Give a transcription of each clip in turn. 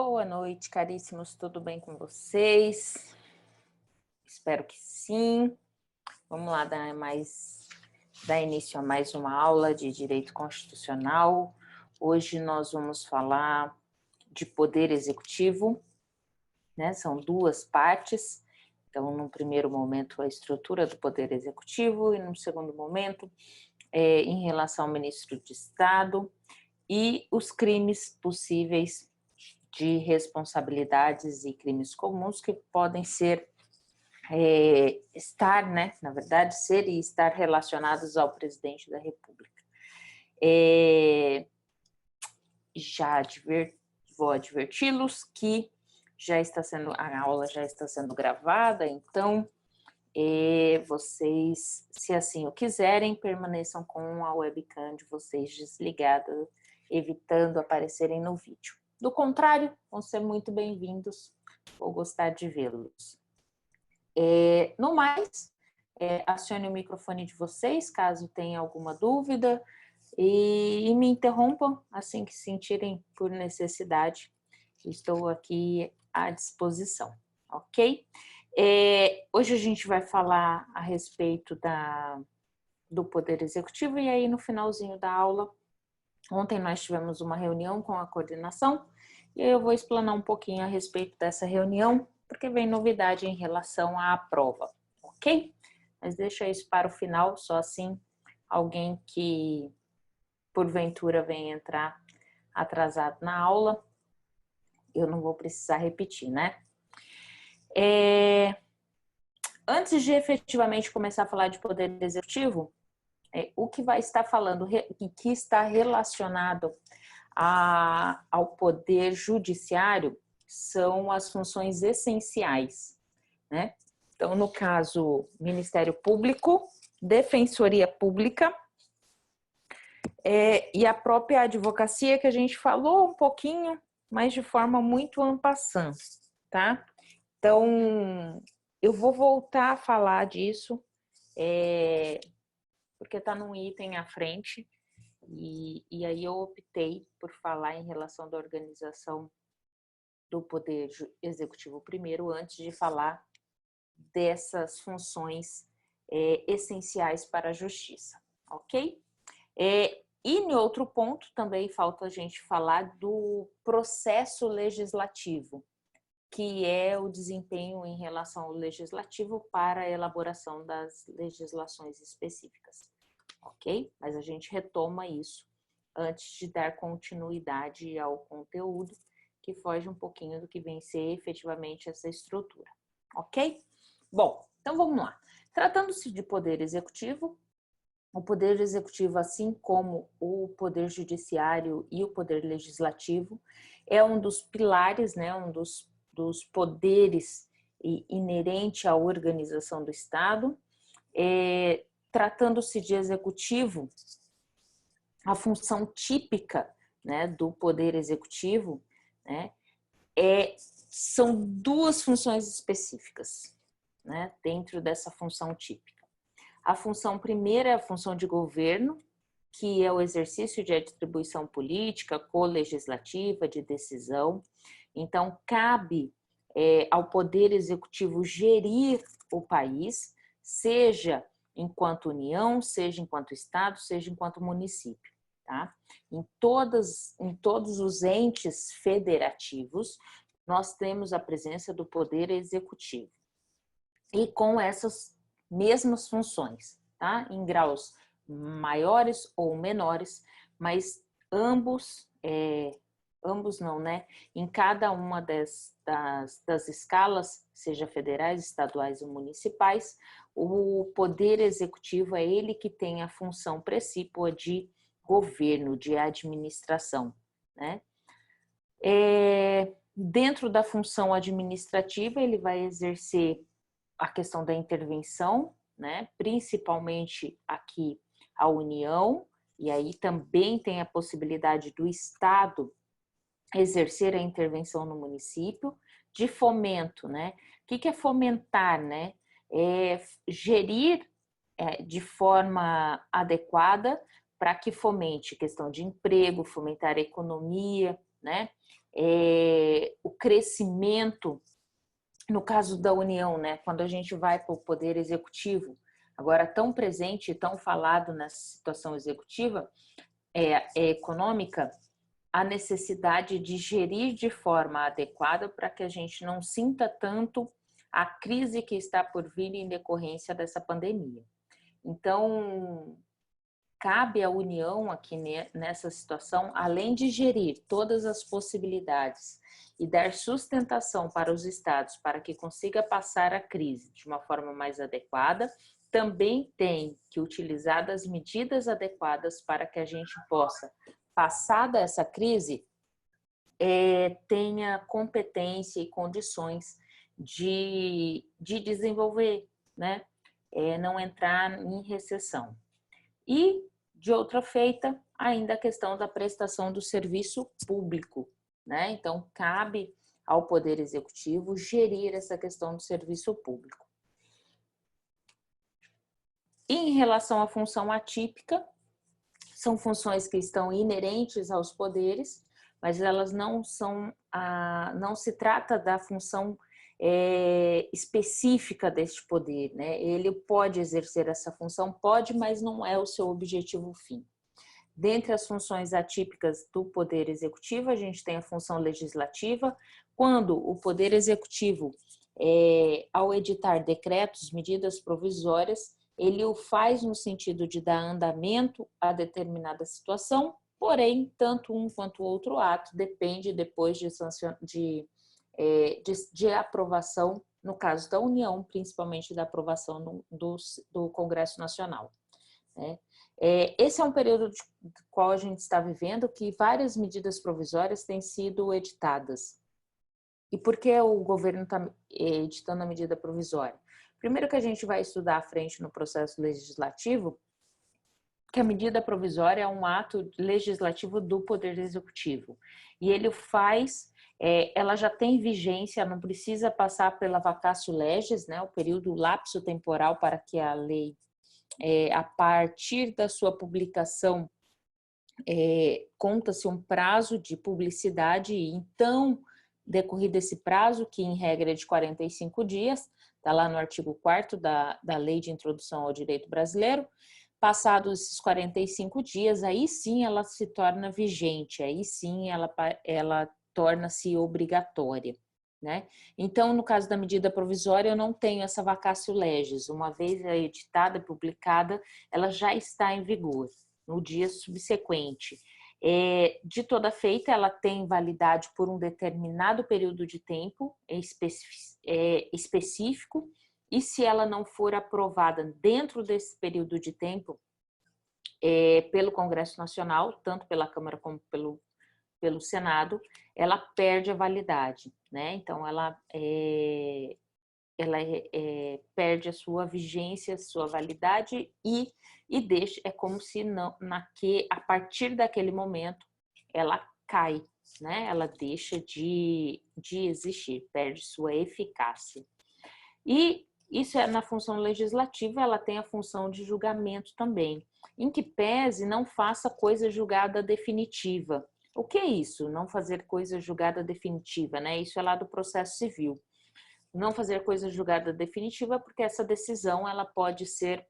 Boa noite, caríssimos, tudo bem com vocês? Espero que sim. Vamos lá dar início a mais uma aula de Direito Constitucional. Hoje nós vamos falar de Poder Executivo, né? São duas partes. Então, no primeiro momento, a estrutura do Poder Executivo e no segundo momento, em relação ao Ministro de Estado e os crimes possíveis de responsabilidades e crimes comuns que podem ser, na verdade, ser e estar relacionados ao presidente da República. Vou adverti-los que a aula já está sendo gravada, então vocês, se assim o quiserem, permaneçam com a webcam de vocês desligada, evitando aparecerem no vídeo. Do contrário, vão ser muito bem-vindos, vou gostar de vê-los. No mais, acione o microfone de vocês, caso tenha alguma dúvida, e me interrompam assim que sentirem por necessidade. Estou aqui à disposição, ok? Hoje a gente vai falar a respeito do Poder Executivo, e aí no finalzinho da aula, ontem nós tivemos uma reunião com a coordenação, e eu vou explanar um pouquinho a respeito dessa reunião, porque vem novidade em relação à prova, ok? Mas deixa isso para o final, só assim alguém que porventura vem entrar atrasado na aula, eu não vou precisar repetir, né? Antes de efetivamente começar a falar de Poder Executivo, o que vai estar falando e que está relacionado ao Poder Judiciário são as funções essenciais, né? Então, no caso, Ministério Público, Defensoria Pública e a própria advocacia, que a gente falou um pouquinho, mas de forma muito en passant, tá? Então, eu vou voltar a falar disso, porque está num item à frente, e aí eu optei por falar em relação da organização do Poder Executivo primeiro, antes de falar dessas funções essenciais para a Justiça, ok? E em outro ponto, também falta a gente falar do processo legislativo, que é o desempenho em relação ao legislativo para a elaboração das legislações específicas, ok? Mas a gente retoma isso antes de dar continuidade ao conteúdo, que foge um pouquinho do que vem ser efetivamente essa estrutura, ok? Bom, então vamos lá. Tratando-se de Poder Executivo, o Poder Executivo, assim como o Poder Judiciário e o Poder Legislativo, é um dos pilares, né, um dos poderes inerente à organização do Estado. Tratando-se de Executivo, a função típica, né, do Poder Executivo, né, são duas funções específicas, né, dentro dessa função típica. A função primeira é a função de governo, que é o exercício de atribuição política, colegislativa, de decisão. Então, cabe ao Poder Executivo gerir o país, seja enquanto União, seja enquanto Estado, seja enquanto município. Tá? Em todos os entes federativos, nós temos a presença do Poder Executivo. E com essas mesmas funções, tá? Em graus maiores ou menores, mas ambos não, né? Em cada uma das escalas, seja federais, estaduais ou municipais, o Poder Executivo é ele que tem a função precípua de governo, de administração, né? Dentro da função administrativa, ele vai exercer a questão da intervenção, né? Principalmente aqui a União, e aí também tem a possibilidade do Estado exercer a intervenção no município, de fomento, né? O que é fomentar, né? É gerir de forma adequada para que fomente questão de emprego, fomentar a economia, né? o crescimento, no caso da União, né, quando a gente vai para o poder executivo, agora tão presente e tão falado nessa situação executiva, econômica, a necessidade de gerir de forma adequada para que a gente não sinta tanto a crise que está por vir em decorrência dessa pandemia. Então, cabe à União aqui nessa situação, além de gerir todas as possibilidades e dar sustentação para os estados para que consiga passar a crise de uma forma mais adequada, também tem que utilizar das medidas adequadas para que a gente possa, passada essa crise, tenha competência e condições de desenvolver, né? Não entrar em recessão. E, de outra feita, ainda a questão da prestação do serviço público, né? Então, cabe ao Poder Executivo gerir essa questão do serviço público. E em relação à função atípica, são funções que estão inerentes aos poderes, mas elas não se trata da função específica deste poder, né? Ele pode exercer essa função, pode, mas não é o seu objetivo fim. Dentre as funções atípicas do Poder Executivo, a gente tem a função legislativa, quando o Poder Executivo, ao editar decretos, medidas provisórias, ele o faz no sentido de dar andamento a determinada situação, porém, tanto um quanto o outro ato depende depois de aprovação, no caso da União, principalmente da aprovação do Congresso Nacional. Esse é um período do qual a gente está vivendo que várias medidas provisórias têm sido editadas. E por que o governo está editando a medida provisória? Primeiro que a gente vai estudar à frente no processo legislativo, que a medida provisória é um ato legislativo do Poder Executivo. E ele faz, ela já tem vigência, não precisa passar pela vacatio legis, né, o lapso temporal para que a lei, a partir da sua publicação, conta-se um prazo de publicidade, e então, decorrido esse prazo, que em regra é de 45 dias, está lá no artigo 4º da Lei de Introdução ao Direito Brasileiro, passados esses 45 dias, aí sim ela se torna vigente, aí sim ela torna-se obrigatória, né? Então, no caso da medida provisória, eu não tenho essa vacatio legis, uma vez editada e publicada, ela já está em vigor no dia subsequente. De toda feita, ela tem validade por um determinado período de tempo específico, e se ela não for aprovada dentro desse período de tempo pelo Congresso Nacional, tanto pela Câmara como pelo Senado, ela perde a validade, né? Então, ela perde a sua vigência, a sua validade e deixa, é como se a partir daquele momento ela cai, né? Ela deixa de existir, perde sua eficácia. E isso é na função legislativa, ela tem a função de julgamento também, em que pese não faça coisa julgada definitiva. O que é isso? Não fazer coisa julgada definitiva, né? Isso é lá do processo civil. Não fazer coisa julgada definitiva porque essa decisão ela pode ser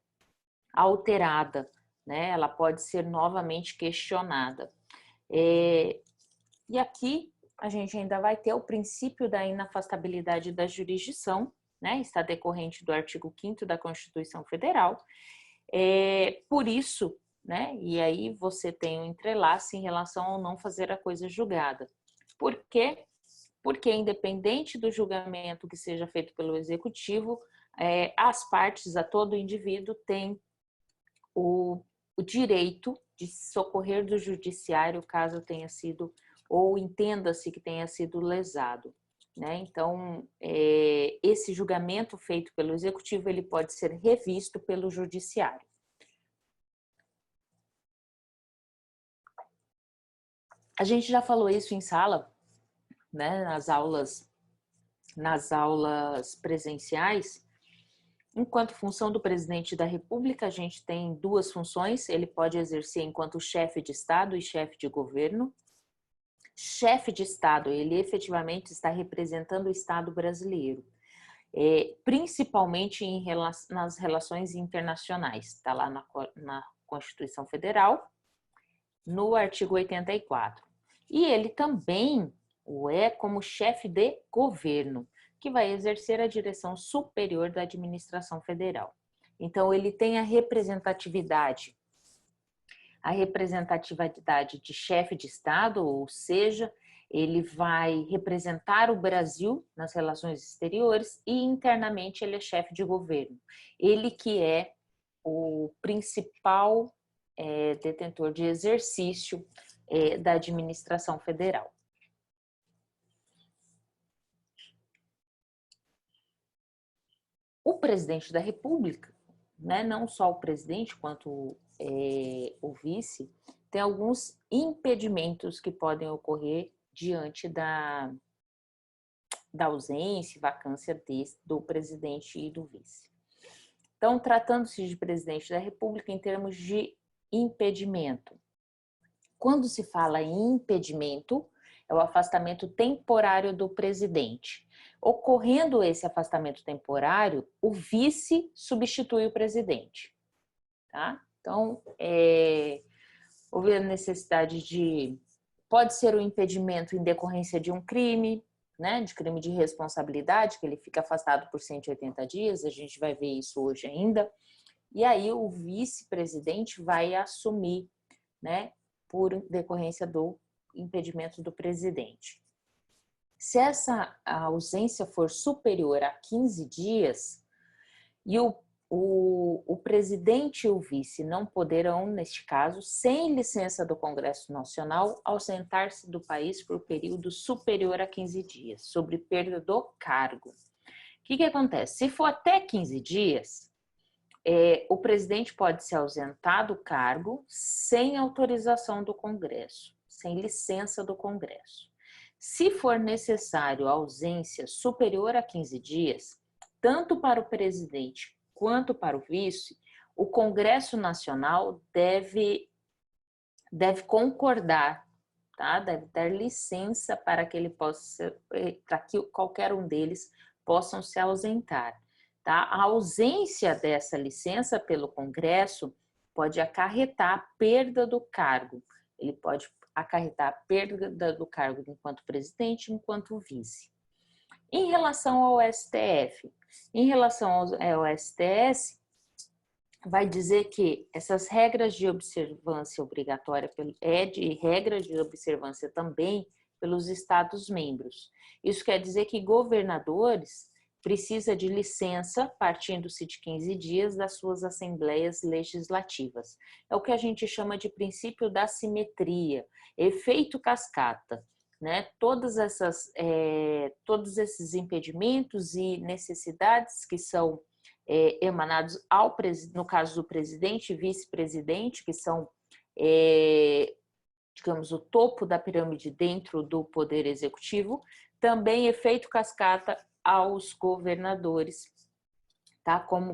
alterada, né? Ela pode ser novamente questionada. E aqui a gente ainda vai ter o princípio da inafastabilidade da jurisdição, né? Está decorrente do artigo 5º da Constituição Federal. Por isso, né? E aí você tem um entrelace em relação ao não fazer a coisa julgada. Por quê? Porque independente do julgamento que seja feito pelo executivo, as partes, a todo indivíduo, tem o direito de socorrer do judiciário caso tenha sido, ou entenda-se que tenha sido lesado, né? Então, esse julgamento feito pelo executivo, ele pode ser revisto pelo judiciário. A gente já falou isso em sala, né, nas aulas presenciais. Enquanto função do presidente da República, a gente tem duas funções. Ele pode exercer enquanto chefe de Estado e chefe de governo. chefe de Estado, ele efetivamente está representando o Estado brasileiro, principalmente nas relações internacionais, está lá na Constituição Federal, no artigo 84. E ele também o é como chefe de governo, que vai exercer a direção superior da administração federal. Então, ele tem a representatividade de chefe de Estado, ou seja, ele vai representar o Brasil nas relações exteriores e internamente ele é chefe de governo. Ele que é o principal detentor de exercício da administração federal. O presidente da República, né, não só o presidente quanto o vice, tem alguns impedimentos que podem ocorrer diante da ausência e vacância do presidente e do vice. Então, tratando-se de presidente da República em termos de impedimento. Quando se fala em impedimento, é o afastamento temporário do presidente. Ocorrendo esse afastamento temporário, o vice substitui o presidente. Tá? Então, houve a necessidade de... Pode ser um impedimento em decorrência de um crime, né, de crime de responsabilidade, que ele fica afastado por 180 dias, a gente vai ver isso hoje ainda. E aí o vice-presidente vai assumir, né, por decorrência do impedimento do presidente. Se essa ausência for superior a 15 dias e o presidente e o vice não poderão, neste caso, sem licença do Congresso Nacional, ausentar-se do país por período superior a 15 dias, sobre perda do cargo. O que acontece? Se for até 15 dias, o presidente pode se ausentar do cargo sem autorização do Congresso, sem licença do Congresso. Se for necessário a ausência superior a 15 dias, tanto para o presidente quanto para o vice, o Congresso Nacional deve concordar, tá? Deve dar licença para que para que qualquer um deles possam se ausentar. Tá? A ausência dessa licença pelo Congresso pode acarretar a perda do cargo. Ele pode acarretar a perda do cargo enquanto presidente, enquanto vice. Em relação ao STF, ao STS, vai dizer que essas regras de observância obrigatória regra de observância também pelos Estados-membros. Isso quer dizer que governadores precisa de licença, partindo-se de 15 dias, das suas assembleias legislativas. É o que a gente chama de princípio da simetria, efeito cascata, né? Todos esses impedimentos e necessidades que são emanados no caso do presidente e vice-presidente, que são, digamos, o topo da pirâmide dentro do poder executivo, também efeito cascata aos governadores, tá? Como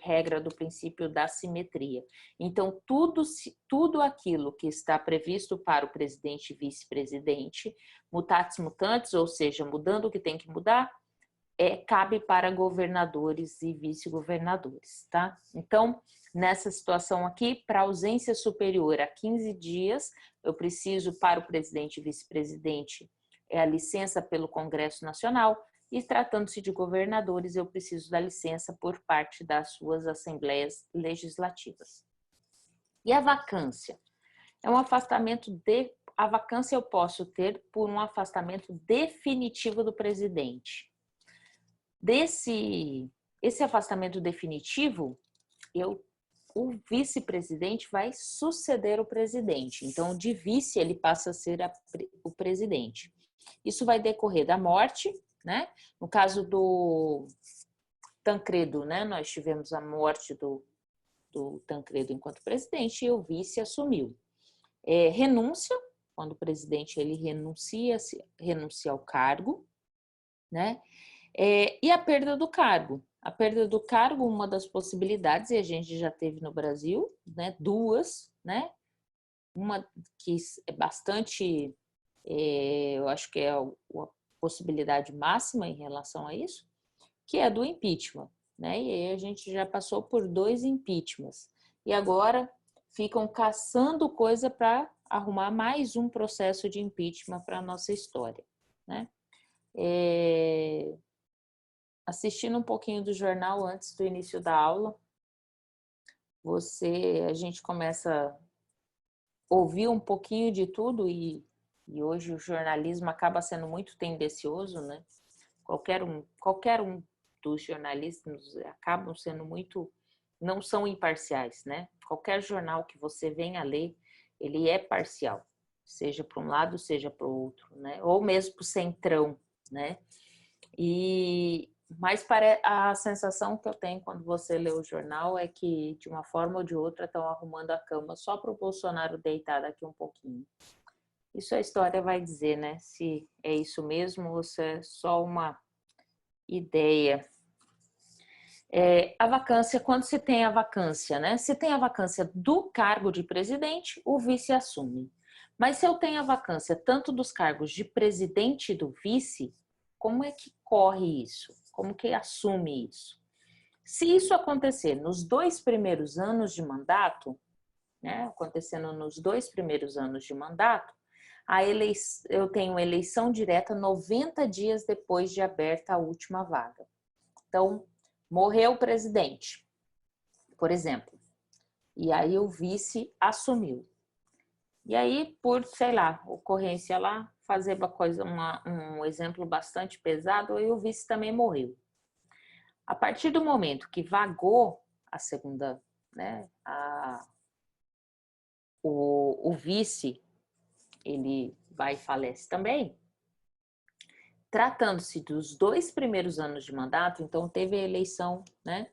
regra do princípio da simetria. Então, tudo aquilo que está previsto para o presidente e vice-presidente, mutatis mutandis, ou seja, mudando o que tem que mudar, cabe para governadores e vice-governadores, tá? Então, nessa situação aqui, para ausência superior a 15 dias, eu preciso, para o presidente e vice-presidente, a licença pelo Congresso Nacional, e tratando-se de governadores, eu preciso da licença por parte das suas assembleias legislativas. E a vacância? É um afastamento a vacância eu posso ter por um afastamento definitivo do presidente. Esse afastamento definitivo, o vice-presidente vai suceder o presidente. Então, de vice, ele passa a ser o presidente. Isso vai decorrer da morte, né? No caso do Tancredo, né? Nós tivemos a morte do Tancredo enquanto presidente e o vice assumiu. Renúncia, quando o presidente ele renuncia ao cargo, né? E a perda do cargo. A perda do cargo, uma das possibilidades, e a gente já teve no Brasil, né? Duas, né? Uma que é bastante eu acho que é a possibilidade máxima em relação a isso, que é do impeachment, né? E aí a gente já passou por 2 impeachments. E agora ficam caçando coisa para arrumar mais um processo de impeachment para a nossa história, né? Assistindo um pouquinho do jornal antes do início da aula, a gente começa a ouvir um pouquinho de tudo e hoje o jornalismo acaba sendo muito tendencioso, né? Qualquer um dos jornalistas acabam sendo muito, não são imparciais, né? Qualquer jornal que você venha ler, ele é parcial, seja para um lado, seja para o outro, né? Ou mesmo para o centrão, né? Mas a sensação que eu tenho quando você lê o jornal é que, de uma forma ou de outra, estão arrumando a cama só para o Bolsonaro deitar daqui um pouquinho. Isso a história vai dizer, né? Se é isso mesmo ou se é só uma ideia. A vacância, quando se tem a vacância, né? Se tem a vacância do cargo de presidente, o vice assume. Mas se eu tenho a vacância tanto dos cargos de presidente e do vice, como é que corre isso? Como que assume isso? Se isso acontecer nos 2 primeiros anos de mandato, né? Acontecendo nos 2 primeiros anos de mandato, eu tenho eleição direta 90 dias depois de aberta a última vaga. Então, morreu o presidente, por exemplo, e aí o vice assumiu. E aí, por, sei lá, ocorrência lá, fazer uma coisa, um exemplo bastante pesado, aí o vice também morreu. A partir do momento que vagou a segunda, né, o vice, ele vai e falece também. Tratando-se dos 2 primeiros anos de mandato, então teve a eleição, né,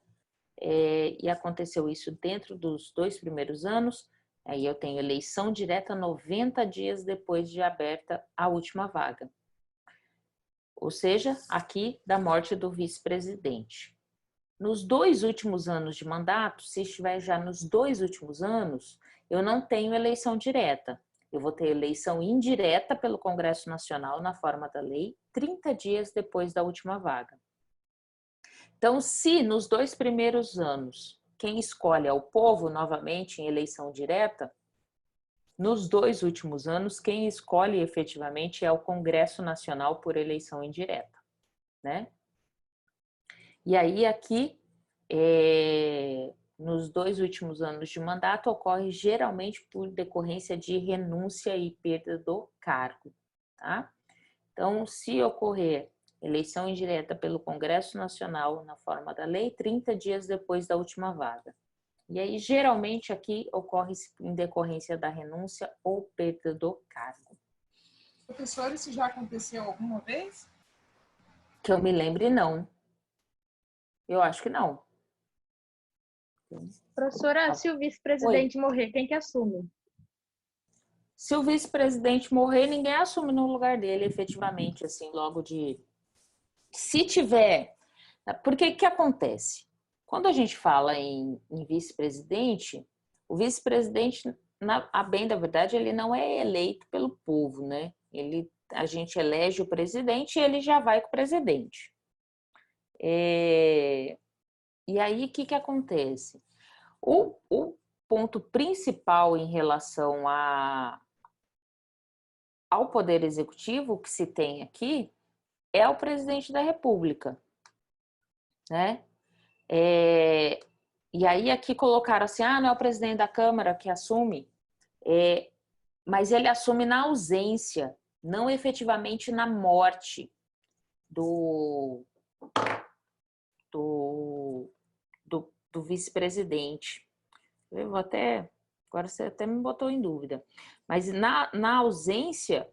e aconteceu isso dentro dos 2 primeiros anos, aí eu tenho eleição direta 90 dias depois de aberta a última vaga. Ou seja, aqui da morte do vice-presidente. Nos 2 últimos anos de mandato, se estiver já nos 2 últimos anos, eu não tenho eleição direta. Eu vou ter eleição indireta pelo Congresso Nacional na forma da lei, 30 dias depois da última vaga. Então, se nos 2 primeiros anos quem escolhe é o povo novamente em eleição direta, nos 2 últimos anos quem escolhe efetivamente é o Congresso Nacional por eleição indireta, né? E aí aqui, nos 2 últimos anos de mandato, ocorre geralmente por decorrência de renúncia e perda do cargo, tá? Então, se ocorrer eleição indireta pelo Congresso Nacional na forma da lei, 30 dias depois da última vaga. E aí, geralmente, aqui ocorre em decorrência da renúncia ou perda do cargo. Professor, isso já aconteceu alguma vez? Que eu me lembre, não. Eu acho que não. Professora, se o Oi. vice-presidente morrer, quem que assume? Se o vice-presidente morrer, ninguém assume no lugar dele, efetivamente, assim, logo de... Se tiver... Porque o que acontece? Quando a gente fala em vice-presidente, o vice-presidente, a bem da verdade, ele não é eleito pelo povo, né? A gente elege o presidente e ele já vai com o presidente. E aí, o que acontece? O ponto principal em relação ao Poder Executivo que se tem aqui é o presidente da República, né? E aí aqui colocaram assim, não é o presidente da Câmara que assume, mas ele assume na ausência, não efetivamente na morte do, do, do vice-presidente. Eu vou até, agora você até me botou em dúvida, mas na ausência,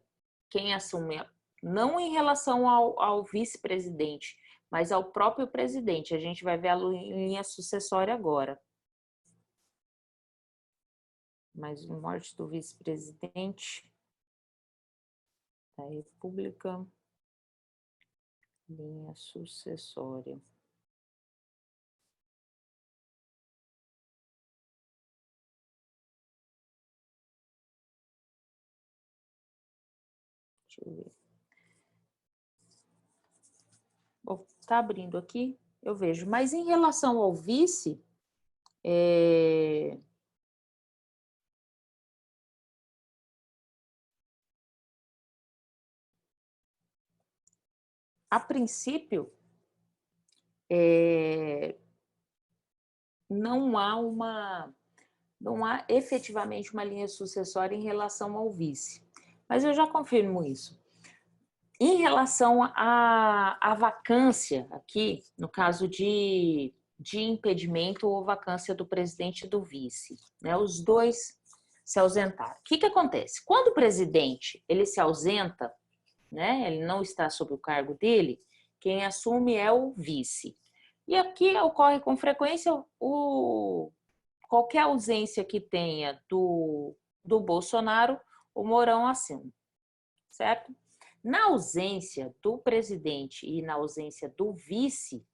quem assume, não em relação ao vice-presidente, mas ao próprio presidente. A gente vai ver a linha sucessória agora. Mas a morte do vice-presidente da República, linha sucessória. Deixa eu ver. Bom, tá abrindo aqui, eu vejo. Mas em relação ao vice, a princípio, não há efetivamente uma linha sucessória em relação ao vice. Mas eu já confirmo isso. Em relação à vacância, aqui, no caso de impedimento ou vacância do presidente e do vice, né, os dois se ausentaram. O que acontece? Quando o presidente ele se ausenta, né, ele não está sob o cargo dele, quem assume é o vice. E aqui ocorre com frequência qualquer ausência que tenha do Bolsonaro, o Mourão assume, certo? Na ausência do presidente e na ausência do vice,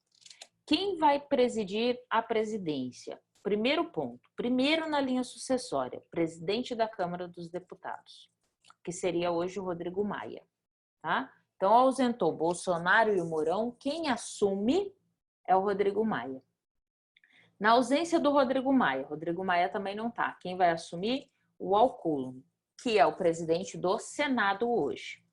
quem vai presidir a presidência? Primeiro ponto, primeiro na linha sucessória, presidente da Câmara dos Deputados, que seria hoje o Rodrigo Maia, tá? Então, ausentou Bolsonaro e o Mourão, quem assume é o Rodrigo Maia. Na ausência do Rodrigo Maia também não está. Quem vai assumir? O Alcolumbre, que é o presidente do Senado hoje.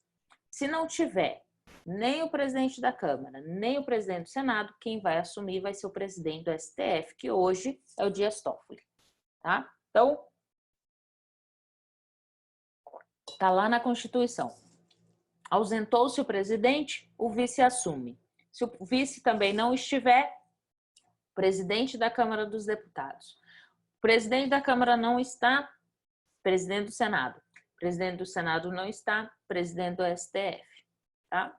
Se não tiver nem o presidente da Câmara, nem o presidente do Senado, quem vai assumir vai ser o presidente do STF, que hoje é o Dias Toffoli, tá? Então, tá lá na Constituição. Ausentou-se o presidente, o vice assume. Se o vice também não estiver, presidente da Câmara dos Deputados. O presidente da Câmara não está, presidente do Senado. O presidente do Senado não está, presidente do STF. Tá?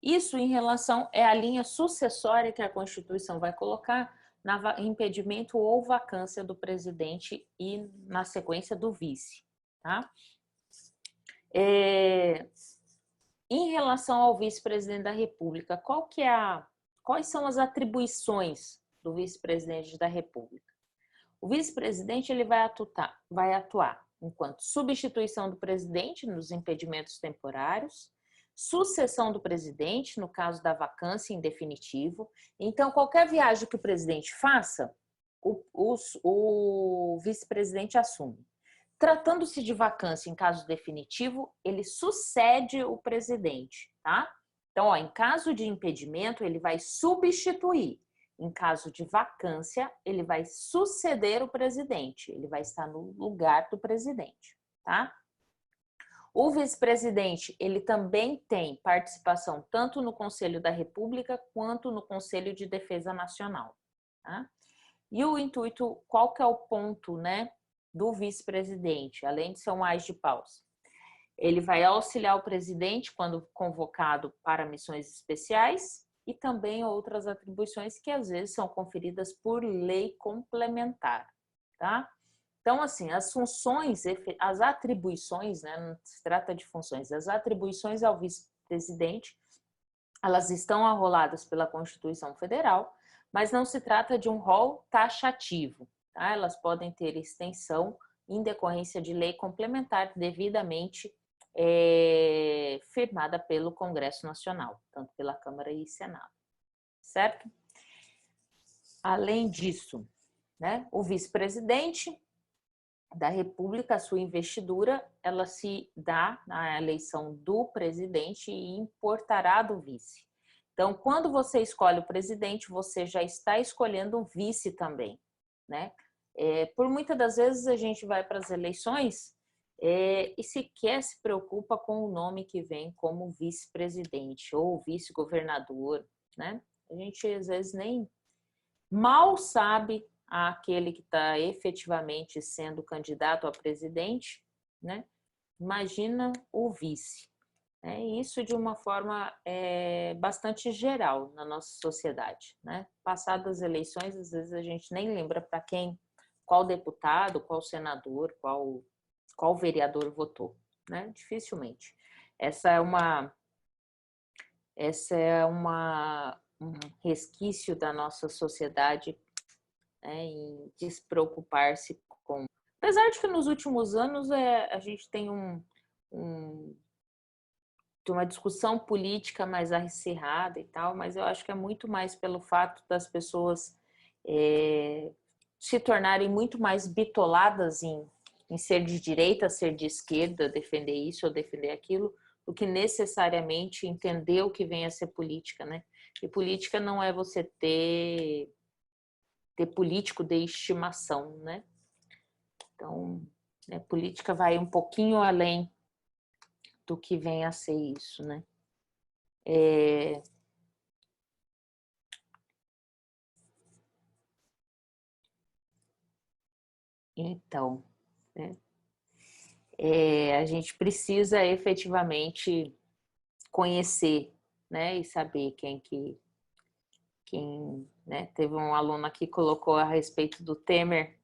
Isso em relação à linha sucessória que a Constituição vai colocar na impedimento ou vacância do presidente e na sequência do vice. Tá? Em relação ao vice-presidente da República, quais são as atribuições do vice-presidente da República? O vice-presidente ele vai atuar enquanto substituição do presidente nos impedimentos temporários, sucessão do presidente no caso da vacância em definitivo. Então, qualquer viagem que o presidente faça, o vice-presidente assume. Tratando-se de vacância em caso definitivo, ele sucede o presidente, tá? Então, em caso de impedimento, ele vai substituir. Em caso de vacância, ele vai suceder o presidente, ele vai estar no lugar do presidente, tá? O vice-presidente, ele também tem participação tanto no Conselho da República quanto no Conselho de Defesa Nacional, tá? E o intuito, qual que é o ponto, né, do vice-presidente, além de ser um ás de paus? Ele vai auxiliar o presidente quando convocado para missões especiais e também outras atribuições que às vezes são conferidas por lei complementar, tá? Então, assim, as funções, as atribuições, né, não se trata de funções, as atribuições ao vice-presidente, elas estão arroladas pela Constituição Federal, mas não se trata de um rol taxativo, tá? Elas podem ter extensão em decorrência de lei complementar devidamente firmada pelo Congresso Nacional, tanto pela Câmara e Senado, certo? Além disso, né, o vice-presidente da República, a sua investidura, ela se dá na eleição do presidente e importará do vice. Então, quando você escolhe o presidente, você já está escolhendo o vice também, né? Por muitas das vezes a gente vai para as eleições e sequer se preocupa com o nome que vem como vice-presidente ou vice-governador, né? A gente às vezes nem mal sabe aquele que está efetivamente sendo candidato a presidente, né? Imagina o vice. Isso de uma forma bastante geral na nossa sociedade, né? Passadas as eleições, às vezes a gente nem lembra para qual deputado, qual senador, qual vereador votou, né? Dificilmente. Essa é um resquício da nossa sociedade, né, em despreocupar-se com Apesar de que nos últimos anos a gente tem uma discussão política mais acirrada e tal, mas eu acho que é muito mais pelo fato das pessoas se tornarem muito mais bitoladas em ser de direita, ser de esquerda, defender isso ou defender aquilo, do que necessariamente entender o que vem a ser política, né? E política não é você ter político de estimação, né? Então, política vai um pouquinho além do que vem a ser isso, né? Então, né? A gente precisa efetivamente conhecer, né? E saber quem, né? Teve um aluno aqui que colocou a respeito do Temer.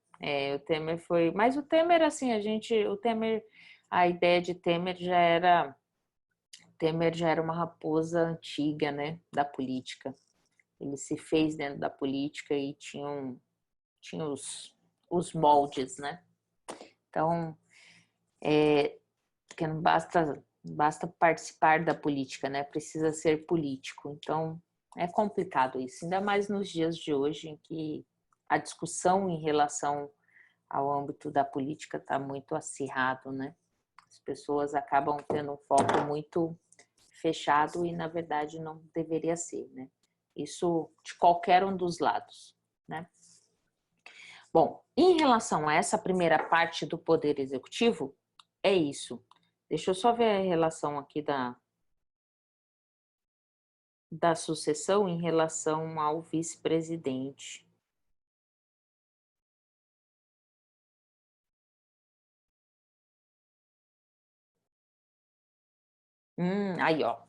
O Temer foi, mas o Temer assim, a ideia de Temer já era uma raposa antiga, né? Da política. Ele se fez dentro da política e tinha os moldes, né? Então, porque não basta participar da política, né? Precisa ser político. Então, é complicado isso, ainda mais nos dias de hoje, em que a discussão em relação ao âmbito da política está muito acirrado, né? As pessoas acabam tendo um foco muito fechado e, na verdade, não deveria ser, né? Isso de qualquer um dos lados, né? Bom, em relação a essa primeira parte do Poder Executivo, é isso. Deixa eu só ver a relação aqui da sucessão em relação ao vice-presidente. Aí, ó.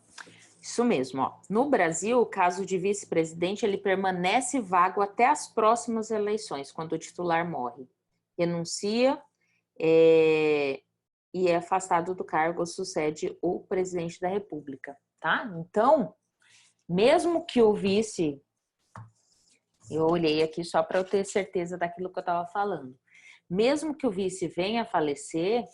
Isso mesmo, ó. No Brasil, o caso de vice-presidente, ele permanece vago até as próximas eleições, quando o titular morre. Renuncia e é afastado do cargo, sucede o presidente da República, tá? Então, mesmo que o vice, eu olhei aqui só para eu ter certeza daquilo que eu estava falando, mesmo que o vice venha a falecer,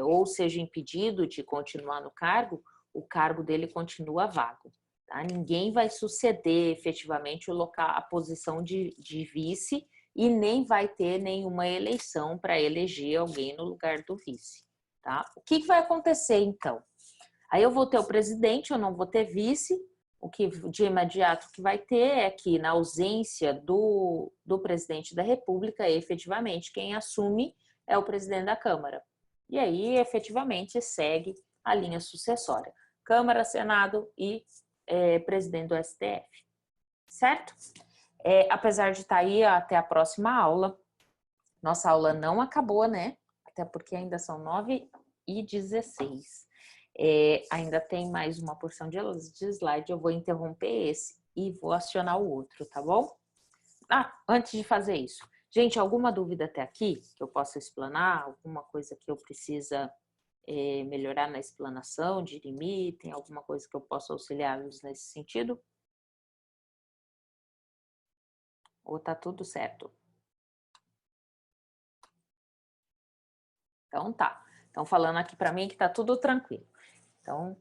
ou seja impedido de continuar no cargo, o cargo dele continua vago. Tá? Ninguém vai suceder efetivamente a posição de vice e nem vai ter nenhuma eleição para eleger alguém no lugar do vice. Tá? O que vai acontecer então? Aí eu vou ter o presidente, eu não vou ter vice. O que de imediato que vai ter é que, na ausência do presidente da República, efetivamente, quem assume é o presidente da Câmara. E aí, efetivamente, segue a linha sucessória. Câmara, Senado e presidente do STF. Certo? Apesar de estar aí até a próxima aula, nossa aula não acabou, né? Até porque ainda são 9h16. Ainda tem mais uma porção de slide, eu vou interromper esse e vou acionar o outro, tá bom? Antes de fazer isso, gente, alguma dúvida até aqui que eu possa explanar? Alguma coisa que eu precisa melhorar na explanação, dirimir? Tem alguma coisa que eu possa auxiliá-los nesse sentido? Ou tá tudo certo? Então tá. Estão falando aqui para mim que tá tudo tranquilo. Então,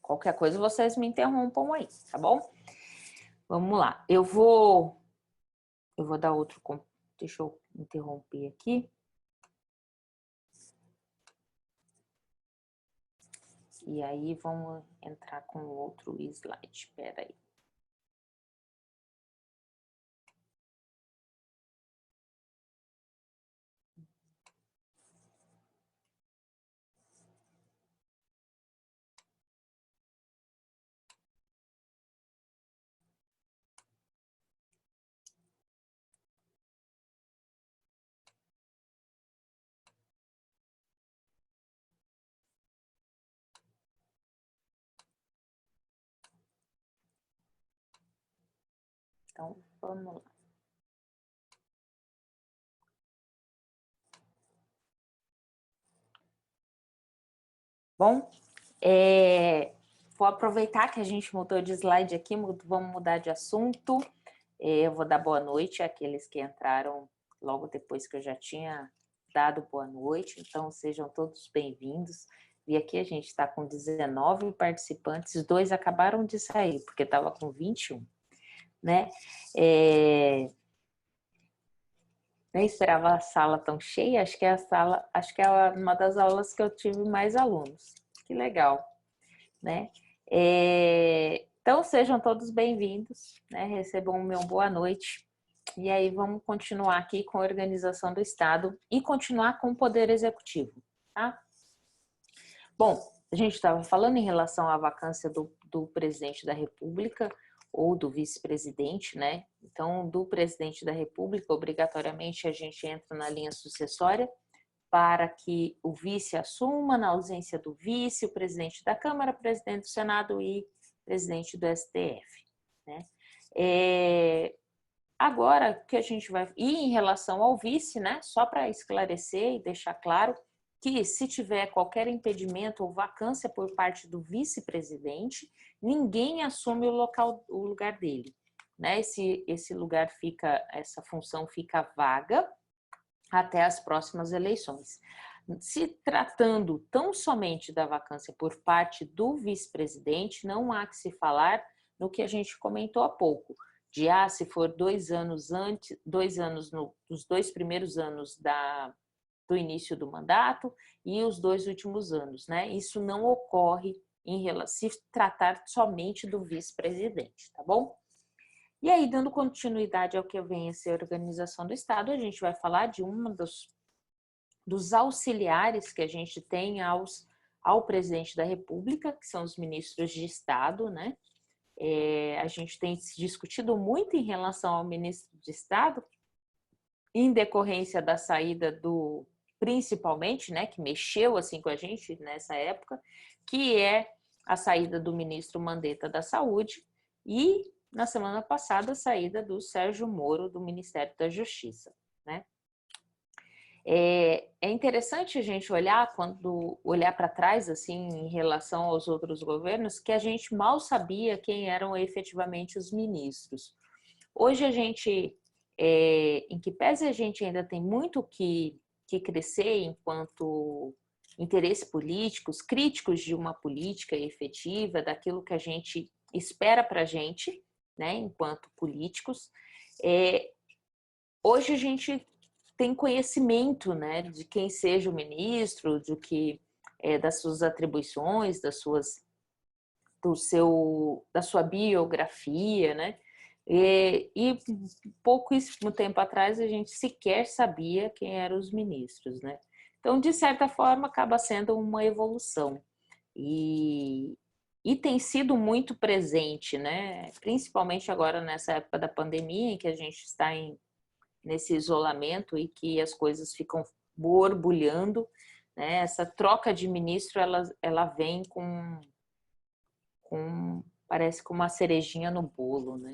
qualquer coisa vocês me interrompam aí, tá bom? Vamos lá. Eu vou dar outro. Deixa eu interromper aqui. E aí vamos entrar com outro slide. Espera aí. Então, vamos lá. Bom, vou aproveitar que a gente mudou de slide aqui, vamos mudar de assunto. Eu vou dar boa noite àqueles que entraram logo depois que eu já tinha dado boa noite, então sejam todos bem-vindos. E aqui a gente está com 19 participantes, 2 acabaram de sair, porque estava com 21, né? Nem esperava a sala tão cheia, acho que é uma das aulas que eu tive mais alunos. Que legal, né? Então, sejam todos bem-vindos, né? Recebam o meu boa noite. E aí vamos continuar aqui com a organização do Estado e continuar com o Poder Executivo, tá? Bom, a gente estava falando em relação à vacância do presidente da República ou do vice-presidente, né? Então, do presidente da República, obrigatoriamente a gente entra na linha sucessória para que o vice assuma, na ausência do vice, o presidente da Câmara, presidente do Senado e presidente do STF, né? Agora que a gente vai... E em relação ao vice, né? Só para esclarecer e deixar claro que se tiver qualquer impedimento ou vacância por parte do vice-presidente, ninguém assume o lugar dele, né? Esse lugar fica, essa função fica vaga até as próximas eleições. Se tratando tão somente da vacância por parte do vice-presidente, não há que se falar no que a gente comentou há pouco, de se for 2 anos antes, 2 anos nos 2 primeiros anos do início do mandato e os 2 últimos anos, né? Isso não ocorre se tratar somente do vice-presidente, tá bom? E aí, dando continuidade ao que vem a ser a organização do Estado, a gente vai falar de um dos auxiliares que a gente tem ao presidente da República, que são os ministros de Estado, né? A gente tem se discutido muito em relação ao ministro de Estado, em decorrência da saída principalmente, né, que mexeu assim com a gente nessa época, que é a saída do ministro Mandetta da Saúde e, na semana passada, a saída do Sérgio Moro do Ministério da Justiça, né? É interessante a gente olhar para trás, assim, em relação aos outros governos, que a gente mal sabia quem eram efetivamente os ministros. Hoje a gente, em que pese a gente ainda tem muito que crescer enquanto interesses políticos, críticos de uma política efetiva, daquilo que a gente espera para a gente, né, enquanto políticos, hoje a gente tem conhecimento, né, de quem seja o ministro, das suas atribuições, da sua biografia, né? E pouquíssimo tempo atrás a gente sequer sabia quem eram os ministros, né? Então, de certa forma, acaba sendo uma evolução. E tem sido muito presente, né? Principalmente agora nessa época da pandemia, em que a gente está nesse isolamento e que as coisas ficam borbulhando, né? Essa troca de ministro, ela vem parece com uma cerejinha no bolo, né?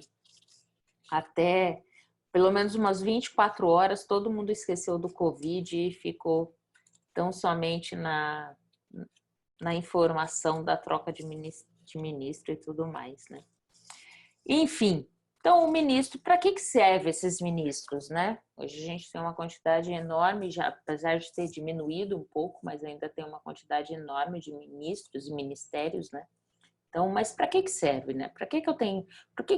Até pelo menos umas 24 horas, todo mundo esqueceu do Covid e ficou tão somente na informação da troca de ministro e tudo mais, né? Enfim, então o ministro, para que serve esses ministros, né? Hoje a gente tem uma quantidade enorme, já, apesar de ter diminuído um pouco, mas ainda tem uma quantidade enorme de ministros e ministérios, né? Então, mas para que serve, né? Por que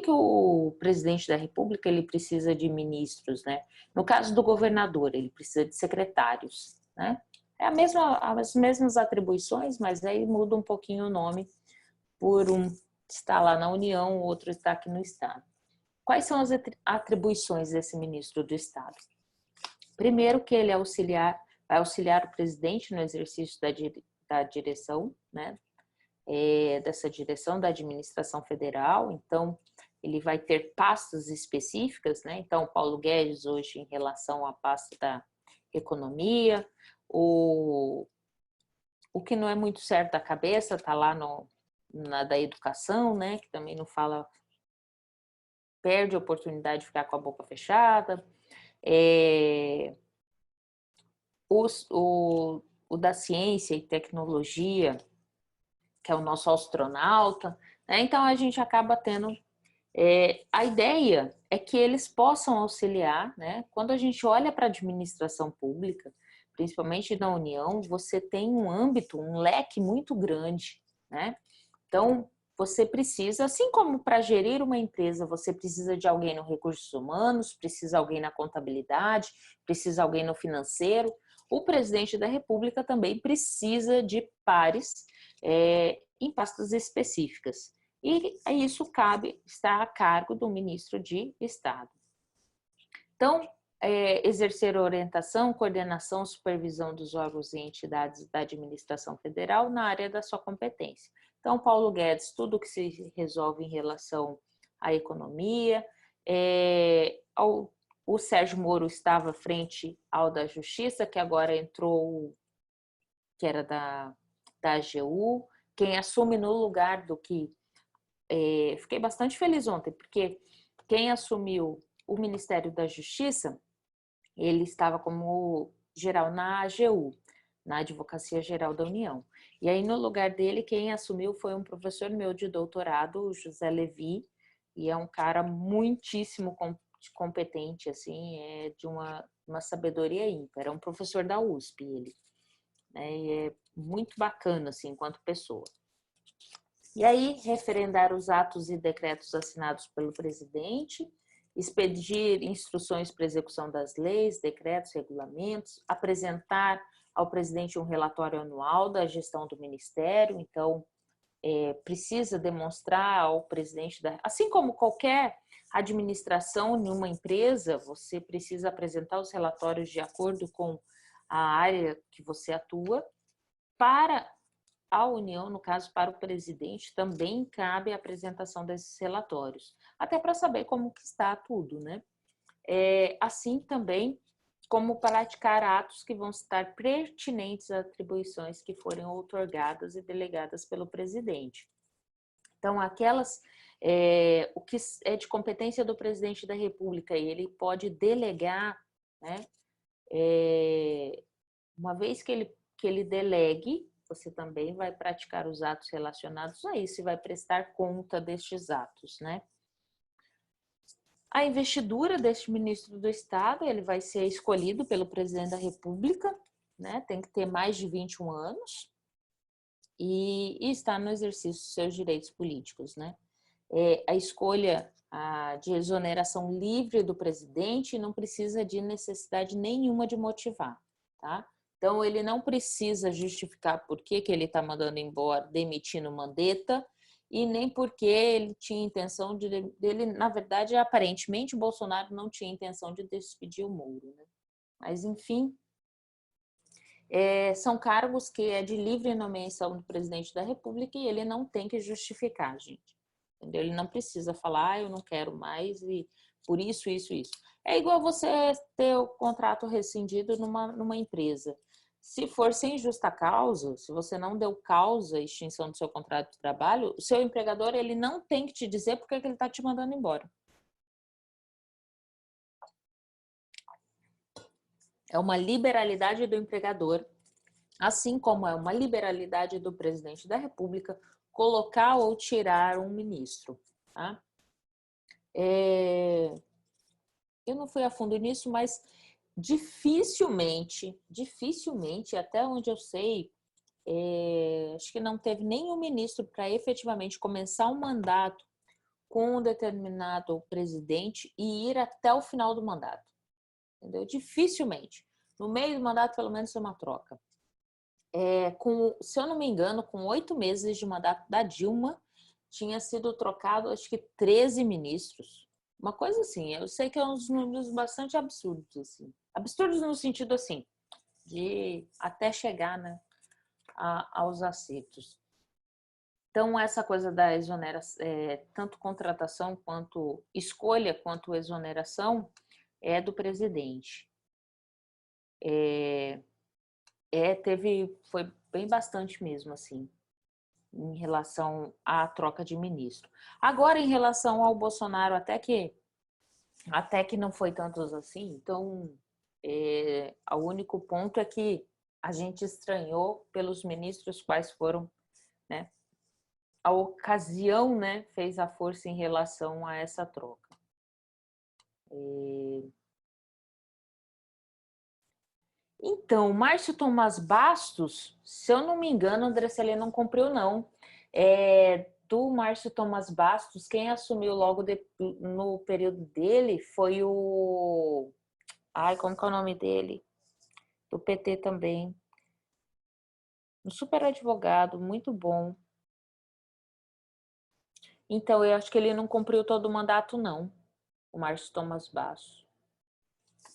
o presidente da República ele precisa de ministros, né? No caso do governador, ele precisa de secretários, né? As mesmas atribuições, mas aí muda um pouquinho o nome, por um está lá na União, o outro está aqui no Estado. Quais são as atribuições desse ministro do Estado? Primeiro, que ele vai auxiliar o presidente no exercício da direção, né? Dessa direção da administração federal, então ele vai ter pastas específicas, né? Então, o Paulo Guedes hoje em relação à pasta da economia, o que não é muito certo da cabeça está lá na da educação, né? Que também não fala, perde a oportunidade de ficar com a boca fechada. O da ciência e tecnologia, que é o nosso astronauta, né? Então a gente acaba tendo a ideia é que eles possam auxiliar, né? Quando a gente olha para a administração pública, principalmente na União, você tem um âmbito, um leque muito grande, né? Então, você precisa, assim como para gerir uma empresa, você precisa de alguém no recursos humanos, precisa de alguém na contabilidade, precisa de alguém no financeiro, o presidente da República também precisa de pares em pastas específicas. E isso está a cargo do ministro de Estado. Então, exercer orientação, coordenação, supervisão dos órgãos e entidades da administração federal na área da sua competência. Então, Paulo Guedes, tudo que se resolve em relação à economia. O Sérgio Moro estava frente ao da Justiça, que agora entrou, que era da AGU. Quem assume no lugar do que... fiquei bastante feliz ontem, porque quem assumiu o Ministério da Justiça, ele estava como geral na AGU, na Advocacia Geral da União. E aí, no lugar dele, quem assumiu foi um professor meu de doutorado, o José Levi, e é um cara muitíssimo competente, assim, de uma sabedoria ímpar. É um professor da USP, ele. Né? E é muito bacana, assim, enquanto pessoa. E aí, referendar os atos e decretos assinados pelo presidente, expedir instruções para execução das leis, decretos, regulamentos, apresentar ao presidente um relatório anual da gestão do ministério. Então, precisa demonstrar ao presidente, assim como qualquer administração em uma empresa, você precisa apresentar os relatórios de acordo com a área que você atua. Para a União, no caso, para o presidente, também cabe a apresentação desses relatórios, até para saber como que está tudo, né? Assim também como praticar atos que vão estar pertinentes às atribuições que forem outorgadas e delegadas pelo presidente. Então, o que é de competência do presidente da República, e ele pode delegar, né? Uma vez que ele delegue, você também vai praticar os atos relacionados a isso e vai prestar conta destes atos, né? A investidura deste ministro do Estado, ele vai ser escolhido pelo presidente da República, né? Tem que ter mais de 21 anos e estar no exercício dos seus direitos políticos, né? A escolha de exoneração livre do presidente não precisa de necessidade nenhuma de motivar, tá? Então, ele não precisa justificar por que ele está mandando embora, demitindo Mandetta, e nem porque ele tinha intenção dele, na verdade, aparentemente, o Bolsonaro não tinha intenção de despedir o Moro, né? Mas, enfim, são cargos que é de livre nomeação do presidente da República e ele não tem que justificar, gente. Entendeu? Ele não precisa falar, eu não quero mais e por isso, isso, isso. É igual você ter o contrato rescindido numa empresa. Se for sem justa causa, se você não deu causa à extinção do seu contrato de trabalho, o seu empregador ele não tem que te dizer por que ele está te mandando embora. É uma liberalidade do empregador, assim como é uma liberalidade do presidente da República colocar ou tirar um ministro. Tá? Eu não fui a fundo nisso, mas dificilmente, até onde eu sei, acho que não teve nenhum ministro para efetivamente começar um mandato com um determinado presidente e ir até o final do mandato. Entendeu? Dificilmente. No meio do mandato, pelo menos, é uma troca. Se eu não me engano, com 8 meses de mandato da Dilma, tinha sido trocado, acho que 13 ministros. Uma coisa assim, eu sei que é uns números bastante absurdos, assim. Absurdos no sentido, assim, de até chegar, né, aos acertos. Então, essa coisa da exoneração, tanto contratação quanto escolha, quanto exoneração, é do presidente. Foi bem bastante mesmo, assim, em relação à troca de ministro. Agora, em relação ao Bolsonaro, até que não foi tantos assim, então, o único ponto é que a gente estranhou pelos ministros quais foram, né, a ocasião, né, fez a força em relação a essa troca. Então, Márcio Tomás Bastos, se eu não me engano, André Celê não cumpriu, não. Do Márcio Tomás Bastos, quem assumiu logo no período dele foi o... Ai, como que é o nome dele? Do PT também. Um super advogado, muito bom. Então, eu acho que ele não cumpriu todo o mandato, não, o Márcio Tomás Bastos.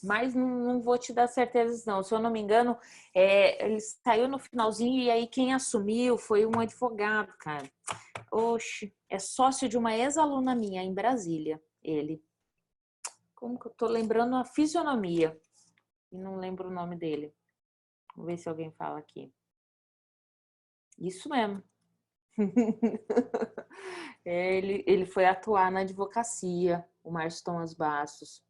Mas não vou te dar certezas, não. Se eu não me engano, ele saiu no finalzinho e aí quem assumiu foi um advogado, cara. Oxe, é sócio de uma ex-aluna minha em Brasília, ele. Como que eu tô lembrando a fisionomia? E não lembro o nome dele. Vamos ver se alguém fala aqui. Isso mesmo. Ele foi atuar na advocacia, o Márcio Tomás Bastos.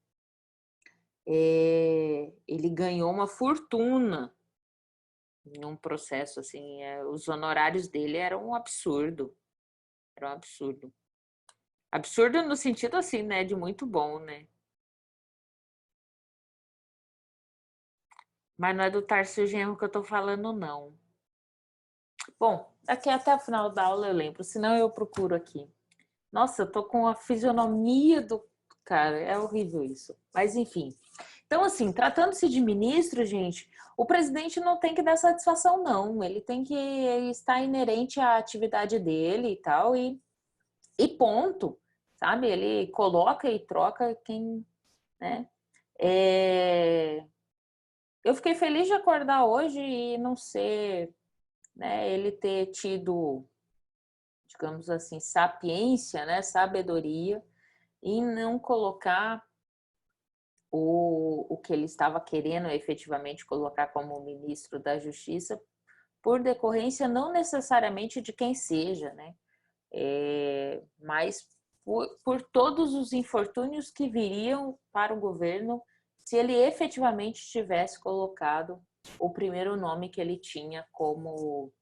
Ele ganhou uma fortuna em um processo assim, os honorários dele eram um absurdo. Era um absurdo. Absurdo no sentido assim, né, de muito bom, né? Mas não é do Tarcísio Genro que eu tô falando, não. Bom, daqui até o final da aula eu lembro, senão eu procuro aqui. Nossa, eu tô com a fisionomia do cara, é horrível isso. Mas enfim. Então, assim, tratando-se de ministro, gente, o presidente não tem que dar satisfação, não. Ele tem que estar inerente à atividade dele e tal, e ponto, sabe? Ele coloca e troca quem, né? Eu fiquei feliz de acordar hoje e não ser, né, ele ter tido, digamos assim, sapiência, né, sabedoria, e não colocar o que ele estava querendo efetivamente colocar como ministro da Justiça, por decorrência não necessariamente de quem seja, né? Mas por todos os infortúnios que viriam para o governo se ele efetivamente tivesse colocado o primeiro nome que ele tinha como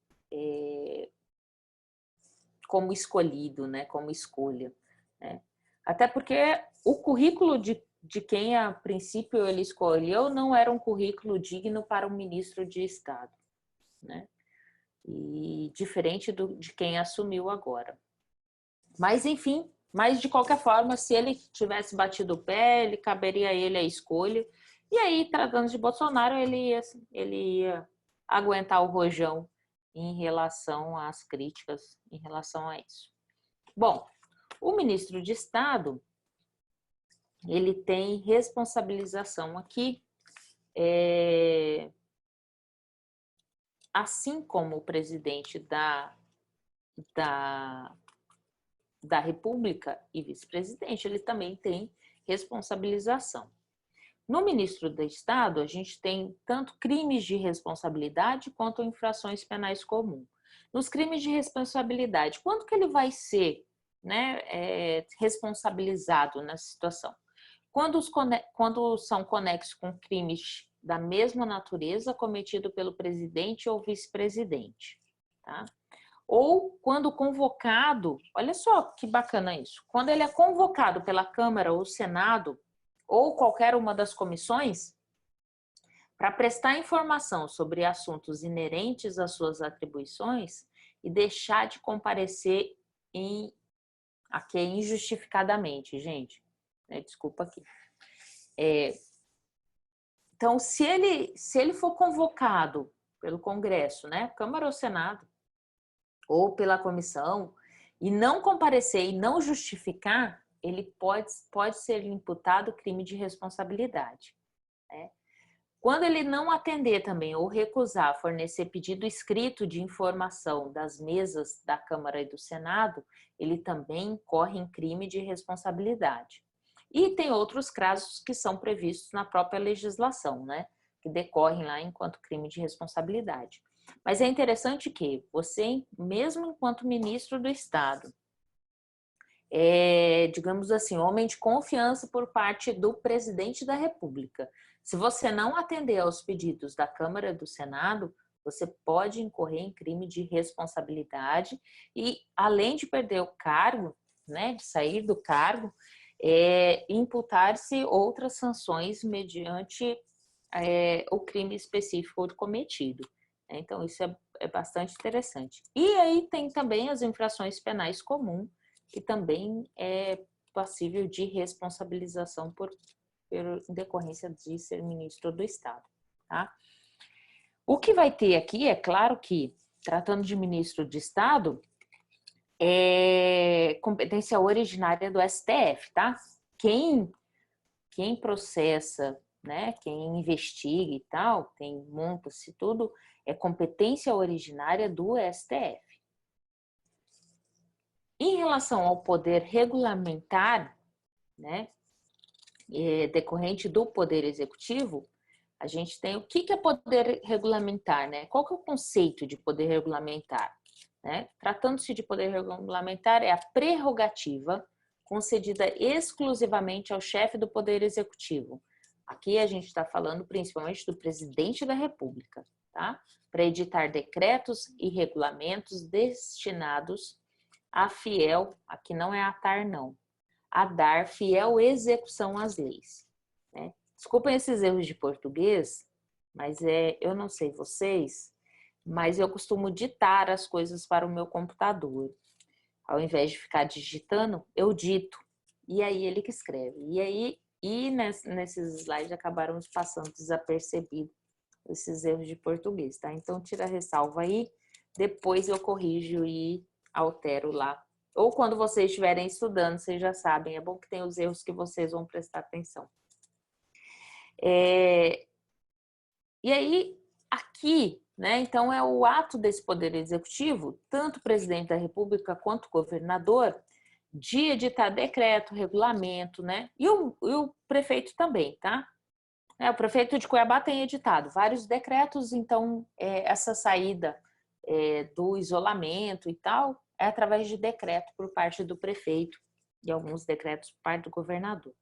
escolhido, né? Como escolha, né? Até porque o currículo de quem a princípio ele escolheu não era um currículo digno para um ministro de Estado, né? E diferente de quem assumiu agora. Mas, enfim, mas de qualquer forma, se ele tivesse batido o pé, ele caberia a ele a escolha. E aí, tratando de Bolsonaro, ele ia aguentar o rojão em relação às críticas em relação a isso. Bom, o ministro de Estado, ele tem responsabilização aqui, assim como o presidente da República e vice-presidente, ele também tem responsabilização. No ministro do Estado, a gente tem tanto crimes de responsabilidade quanto infrações penais comuns. Nos crimes de responsabilidade, quando que ele vai ser, né, responsabilizado nessa situação? Quando são conexos com crimes da mesma natureza cometido pelo presidente ou vice-presidente, tá? Ou quando convocado, olha só que bacana isso, quando ele é convocado pela Câmara ou Senado ou qualquer uma das comissões para prestar informação sobre assuntos inerentes às suas atribuições e deixar de comparecer aqui injustificadamente, gente, né? Desculpa aqui. Então, se ele for convocado pelo Congresso, né, Câmara ou Senado, ou pela comissão, e não comparecer e não justificar, ele pode ser imputado crime de responsabilidade, né? Quando ele não atender também ou recusar fornecer pedido escrito de informação das mesas da Câmara e do Senado, ele também incorre em crime de responsabilidade. E tem outros casos que são previstos na própria legislação, né? Que decorrem lá enquanto crime de responsabilidade. Mas é interessante que você, mesmo enquanto ministro do Estado, digamos assim, homem de confiança por parte do presidente da República, se você não atender aos pedidos da Câmara e do Senado, você pode incorrer em crime de responsabilidade e, além de perder o cargo, né, de sair do cargo, imputar-se outras sanções mediante o crime específico cometido. Então, isso é bastante interessante. E aí tem também as infrações penais comuns, que também é passível de responsabilização por decorrência de ser ministro do Estado. Tá? O que vai ter aqui, é claro que, tratando de ministro de Estado, é competência originária do STF, tá? Quem processa, né, quem investiga e tal, monta-se tudo, é competência originária do STF. Em relação ao poder regulamentar, né, decorrente do poder executivo, a gente tem o que é poder regulamentar, né? Qual que é o conceito de poder regulamentar? Né? Tratando-se de poder regulamentar, é a prerrogativa concedida exclusivamente ao chefe do poder executivo. Aqui a gente está falando principalmente do presidente da República, tá? Para editar decretos e regulamentos destinados a aqui não é atar não, a dar fiel execução às leis. Né? Desculpem esses erros de português, mas eu não sei vocês, mas eu costumo ditar as coisas para o meu computador. Ao invés de ficar digitando, eu dito. E aí ele que escreve. E nesses slides acabaram passando desapercebido esses erros de português, tá? Então tira a ressalva aí, depois eu corrijo e altero lá. Ou quando vocês estiverem estudando, vocês já sabem, é bom que tem os erros que vocês vão prestar atenção. E aí, aqui, né, então é o ato desse poder executivo, tanto o presidente da República quanto o governador, de editar decreto, regulamento, né, e o prefeito também, tá? O prefeito de Cuiabá tem editado vários decretos, então essa saída do isolamento e tal é através de decreto por parte do prefeito e alguns decretos por parte do governador.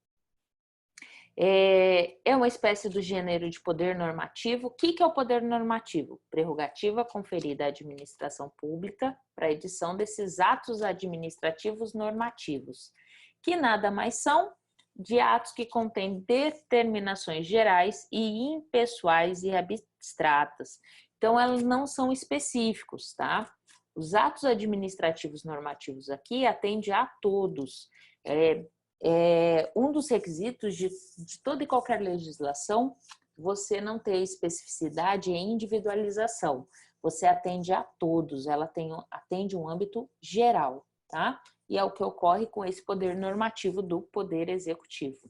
É uma espécie do gênero de poder normativo. O que é o poder normativo? Prerrogativa conferida à administração pública para a edição desses atos administrativos normativos, que nada mais são de atos que contêm determinações gerais e impessoais e abstratas. Então, elas não são específicos, tá? Os atos administrativos normativos aqui atendem a todos. Um dos requisitos de toda e qualquer legislação, você não ter especificidade e individualização. Você atende a todos, ela atende um âmbito geral, tá? E é o que ocorre com esse poder normativo do poder executivo.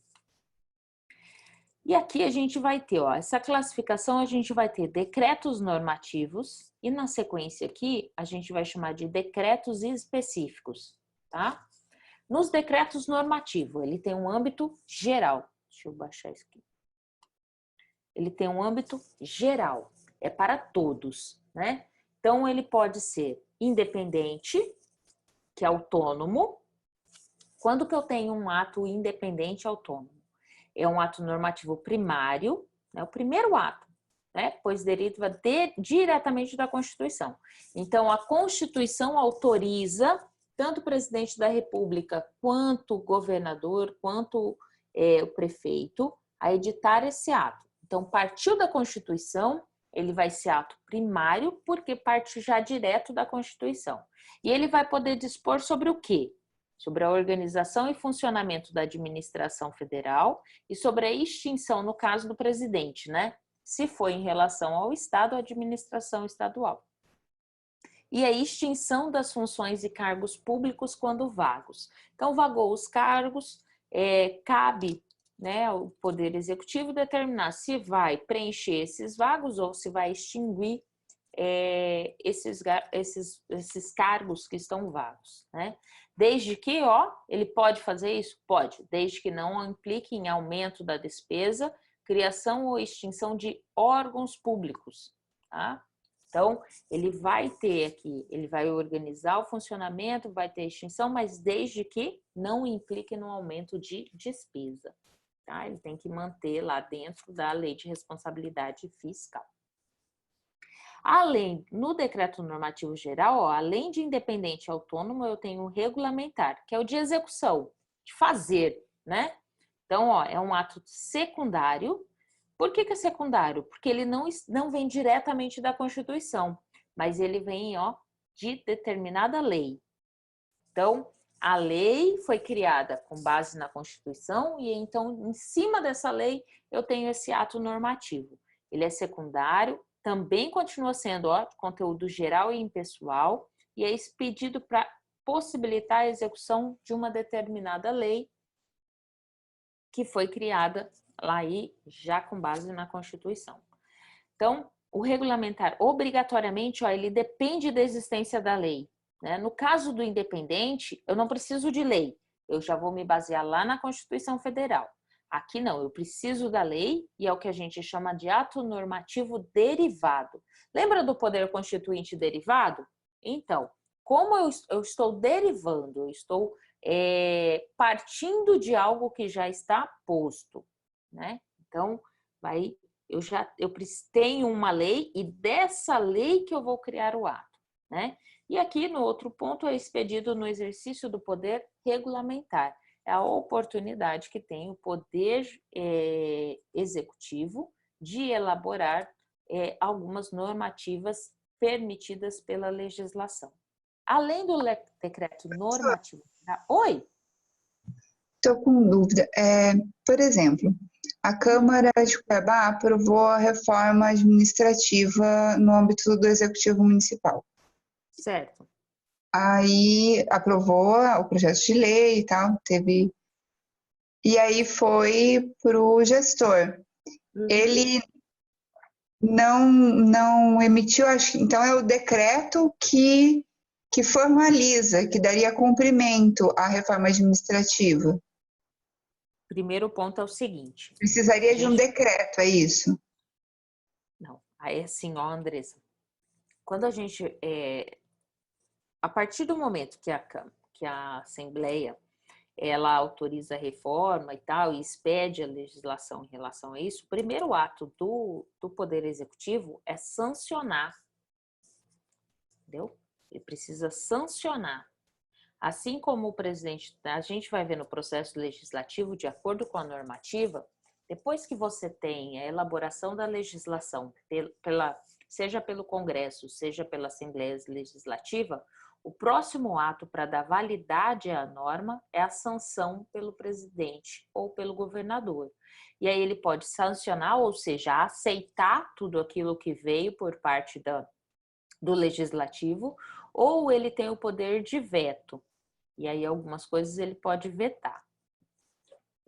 E aqui a gente vai ter, essa classificação, a gente vai ter decretos normativos e na sequência aqui a gente vai chamar de decretos específicos, tá? Nos decretos normativos, ele tem um âmbito geral. Deixa eu baixar isso aqui. Ele tem um âmbito geral, é para todos, né? Então, ele pode ser independente, que é autônomo. Quando que eu tenho um ato independente e autônomo? É um ato normativo primário, né? O primeiro ato, né? Pois deriva diretamente da Constituição. Então, a Constituição autoriza tanto o presidente da República, quanto o governador, quanto o prefeito, a editar esse ato. Então, partiu da Constituição, ele vai ser ato primário, porque parte já direto da Constituição. E ele vai poder dispor sobre o quê? Sobre a organização e funcionamento da administração federal e sobre a extinção, no caso do presidente, né? Se for em relação ao Estado, a administração estadual. E a extinção das funções e cargos públicos quando vagos. Então, vagou os cargos, cabe, né, ao Poder Executivo determinar se vai preencher esses vagos ou se vai extinguir esses cargos que estão vagos, né? Desde que, ele pode fazer isso? Pode, desde que não implique em aumento da despesa, criação ou extinção de órgãos públicos, tá? Então, ele vai ter aqui, ele vai organizar o funcionamento, vai ter extinção, mas desde que não implique no aumento de despesa, tá? Ele tem que manter lá dentro da Lei de Responsabilidade Fiscal. No decreto normativo geral, ó, além de independente e autônomo, eu tenho o regulamentar, que é o de execução, de fazer, né? Então, ó, é um ato secundário. Por que é secundário? Porque ele não vem diretamente da Constituição, mas ele vem, ó, de determinada lei. Então, a lei foi criada com base na Constituição e então, em cima dessa lei, eu tenho esse ato normativo. Ele é secundário, também continua sendo, ó, de conteúdo geral e impessoal, e é expedido para possibilitar a execução de uma determinada lei que foi criada lá aí já com base na Constituição. Então, o regulamentar, obrigatoriamente, ó, ele depende da existência da lei, né? No caso do independente, eu não preciso de lei, eu já vou me basear lá na Constituição Federal. Aqui não, eu preciso da lei e é o que a gente chama de ato normativo derivado. Lembra do poder constituinte derivado? Então, como eu estou derivando, eu estou partindo de algo que já está posto, né? Então, eu tenho uma lei e dessa lei que eu vou criar o ato, né? E aqui no outro ponto é expedido no exercício do poder regulamentar. É a oportunidade que tem o poder executivo de elaborar algumas normativas permitidas pela legislação. Além do decreto normativo... Oi? Estou com dúvida. Por exemplo, a Câmara de Cuiabá aprovou a reforma administrativa no âmbito do Executivo Municipal. Certo. Aí aprovou o projeto de lei e tal, teve... E aí foi para o gestor. Ele não emitiu, então é o decreto que formaliza, que daria cumprimento à reforma administrativa. Primeiro ponto é o seguinte. Precisaria de um decreto, é isso? Não, aí assim, ó, Andressa, quando a gente... a partir do momento que a Assembleia ela autoriza a reforma e tal, e expede a legislação em relação a isso, o primeiro ato do Poder Executivo é sancionar, entendeu? Ele precisa sancionar. Assim como o presidente, a gente vai ver no processo legislativo, de acordo com a normativa, depois que você tem a elaboração da legislação, seja pelo Congresso, seja pela Assembleia Legislativa, o próximo ato para dar validade à norma é a sanção pelo presidente ou pelo governador. E aí ele pode sancionar, ou seja, aceitar tudo aquilo que veio por parte do legislativo, ou ele tem o poder de veto. E aí algumas coisas ele pode vetar.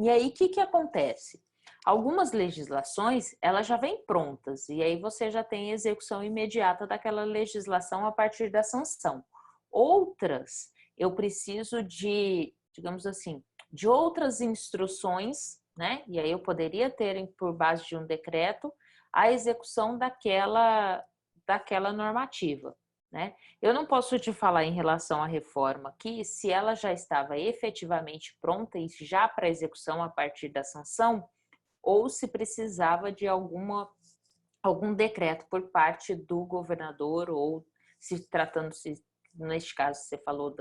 E aí o que acontece? Algumas legislações, elas já vêm prontas, e aí você já tem execução imediata daquela legislação a partir da sanção. Outras, eu preciso de, digamos assim, de outras instruções, né? E aí eu poderia ter, por base de um decreto, a execução daquela normativa, né? Eu não posso te falar em relação à reforma que se ela já estava efetivamente pronta e já para execução a partir da sanção, ou se precisava de algum decreto por parte do governador, ou se tratando-se, neste caso você falou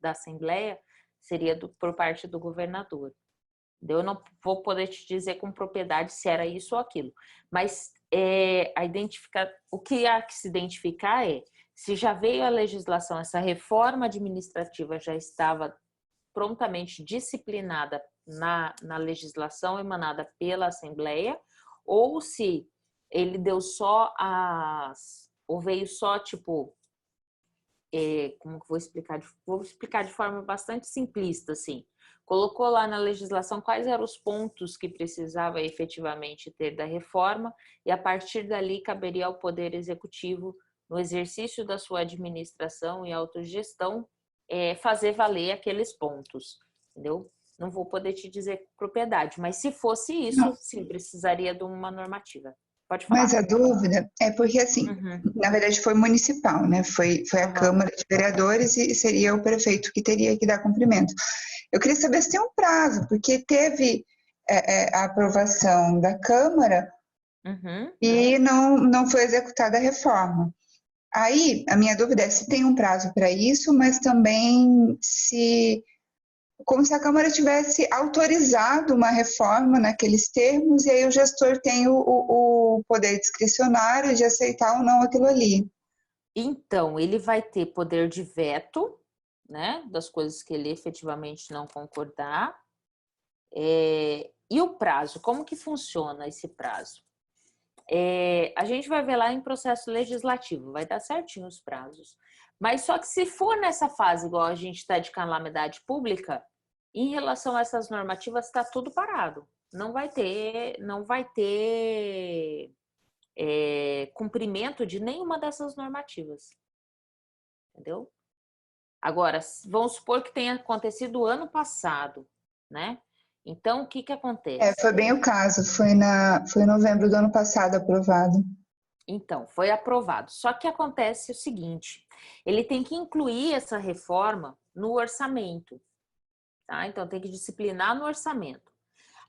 da Assembleia, seria por parte do governador. Eu não vou poder te dizer com propriedade se era isso ou aquilo, mas o que há que se identificar é se já veio a legislação, essa reforma administrativa já estava prontamente disciplinada na legislação emanada pela Assembleia, ou se ele deu só ou veio só tipo... como que vou explicar? Vou explicar de forma bastante simplista, assim. Colocou lá na legislação quais eram os pontos que precisava efetivamente ter da reforma e a partir dali caberia ao Poder Executivo, no exercício da sua administração e autogestão, fazer valer aqueles pontos, entendeu? Não vou poder te dizer com propriedade, mas se fosse isso, sim, precisaria de uma normativa. Pode falar. Mas a dúvida é porque, assim, na verdade foi municipal, né? Foi a Câmara de Vereadores e seria o prefeito que teria que dar cumprimento. Eu queria saber se tem um prazo, porque teve a aprovação da Câmara, Uhum. e não foi executada a reforma. Aí, a minha dúvida é se tem um prazo para isso, mas também se, como se a Câmara tivesse autorizado uma reforma naqueles termos, e aí o gestor tem o poder discricionário de aceitar ou não aquilo ali. Então, ele vai ter poder de veto, né, das coisas que ele efetivamente não concordar. E o prazo, como que funciona esse prazo? A gente vai ver lá em processo legislativo, vai dar certinho os prazos. Mas só que se for nessa fase, igual a gente está de calamidade pública, em relação a essas normativas, está tudo parado. Não vai ter cumprimento de nenhuma dessas normativas. Entendeu? Agora, vamos supor que tenha acontecido ano passado, né? Então, o que acontece? Foi bem o caso, foi em novembro do ano passado aprovado. Então, foi aprovado. Só que acontece o seguinte, ele tem que incluir essa reforma no orçamento, tá? Então, tem que disciplinar no orçamento.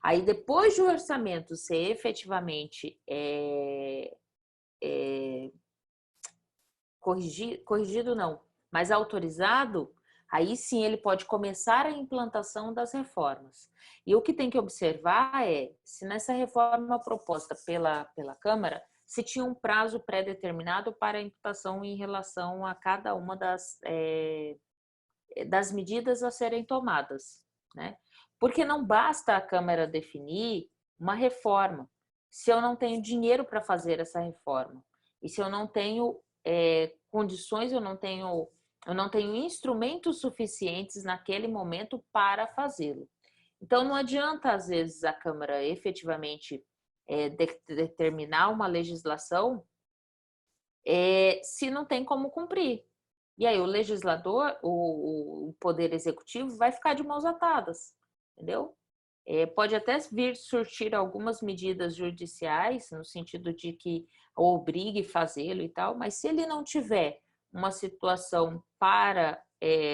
Aí, depois do orçamento ser efetivamente corrigido não, mas autorizado, aí sim ele pode começar a implantação das reformas. E o que tem que observar é se nessa reforma proposta pela Câmara, se tinha um prazo pré-determinado para a implantação em relação a cada uma das medidas a serem tomadas, né? Porque não basta a Câmara definir uma reforma, se eu não tenho dinheiro para fazer essa reforma, e se eu não tenho condições, eu não tenho instrumentos suficientes naquele momento para fazê-lo. Então, não adianta, às vezes, a Câmara efetivamente determinar uma legislação se não tem como cumprir. E aí o legislador, o poder executivo vai ficar de mãos atadas, entendeu? Pode até vir surtir algumas medidas judiciais, no sentido de que obrigue fazê-lo e tal, mas se ele não tiver uma situação para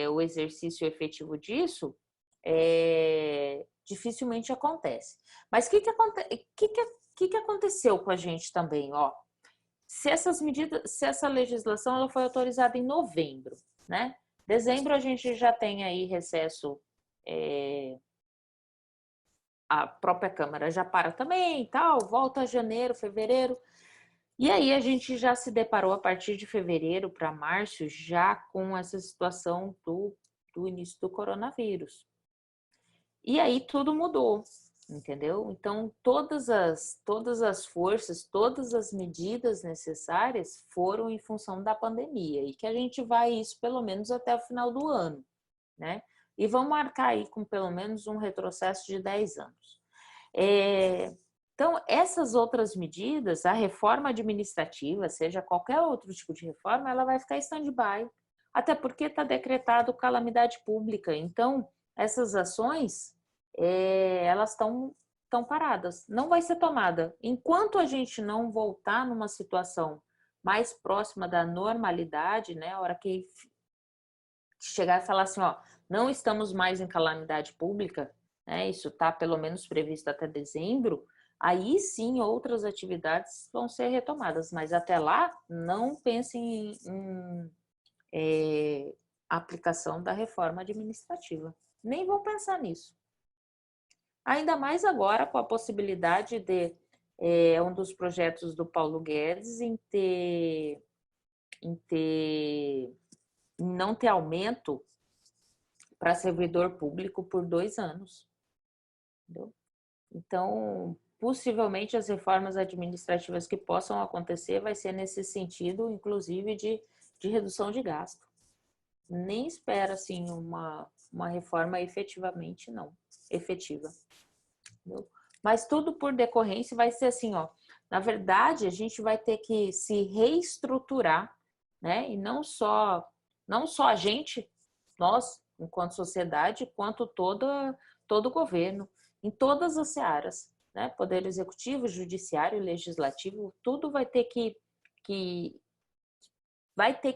o exercício efetivo disso, dificilmente acontece. Mas o que aconteceu com a gente também? Ó, se essa legislação ela foi autorizada em novembro, né? Dezembro a gente já tem aí recesso, a própria Câmara já para também e tal, volta a janeiro, fevereiro. E aí a gente já se deparou a partir de fevereiro para março já com essa situação do início do coronavírus. E aí tudo mudou, entendeu? Então todas as forças, todas as medidas necessárias foram em função da pandemia e que a gente vai isso pelo menos até o final do ano, né? E vamos marcar aí com pelo menos um retrocesso de 10 anos. Então, essas outras medidas, a reforma administrativa, seja qualquer outro tipo de reforma, ela vai ficar em stand-by, até porque está decretado calamidade pública. Então, essas ações, elas estão paradas. Não vai ser tomada. Enquanto a gente não voltar numa situação mais próxima da normalidade, né, a hora que chegar e falar assim, ó, não estamos mais em calamidade pública, né, isso está pelo menos previsto até dezembro, aí sim outras atividades vão ser retomadas, mas até lá não pensem em aplicação da reforma administrativa. Nem vão pensar nisso. Ainda mais agora com a possibilidade de um dos projetos do Paulo Guedes em não ter aumento para servidor público por 2 anos. Entendeu? Então, possivelmente as reformas administrativas que possam acontecer vai ser nesse sentido, inclusive de redução de gasto. Nem espera assim uma reforma efetivamente não, efetiva. Entendeu? Mas tudo por decorrência vai ser assim, ó. Na verdade, a gente vai ter que se reestruturar, né? E não só a gente, nós, enquanto sociedade, quanto todo o governo, em todas as searas, né? Poder executivo, judiciário, legislativo, tudo vai ter que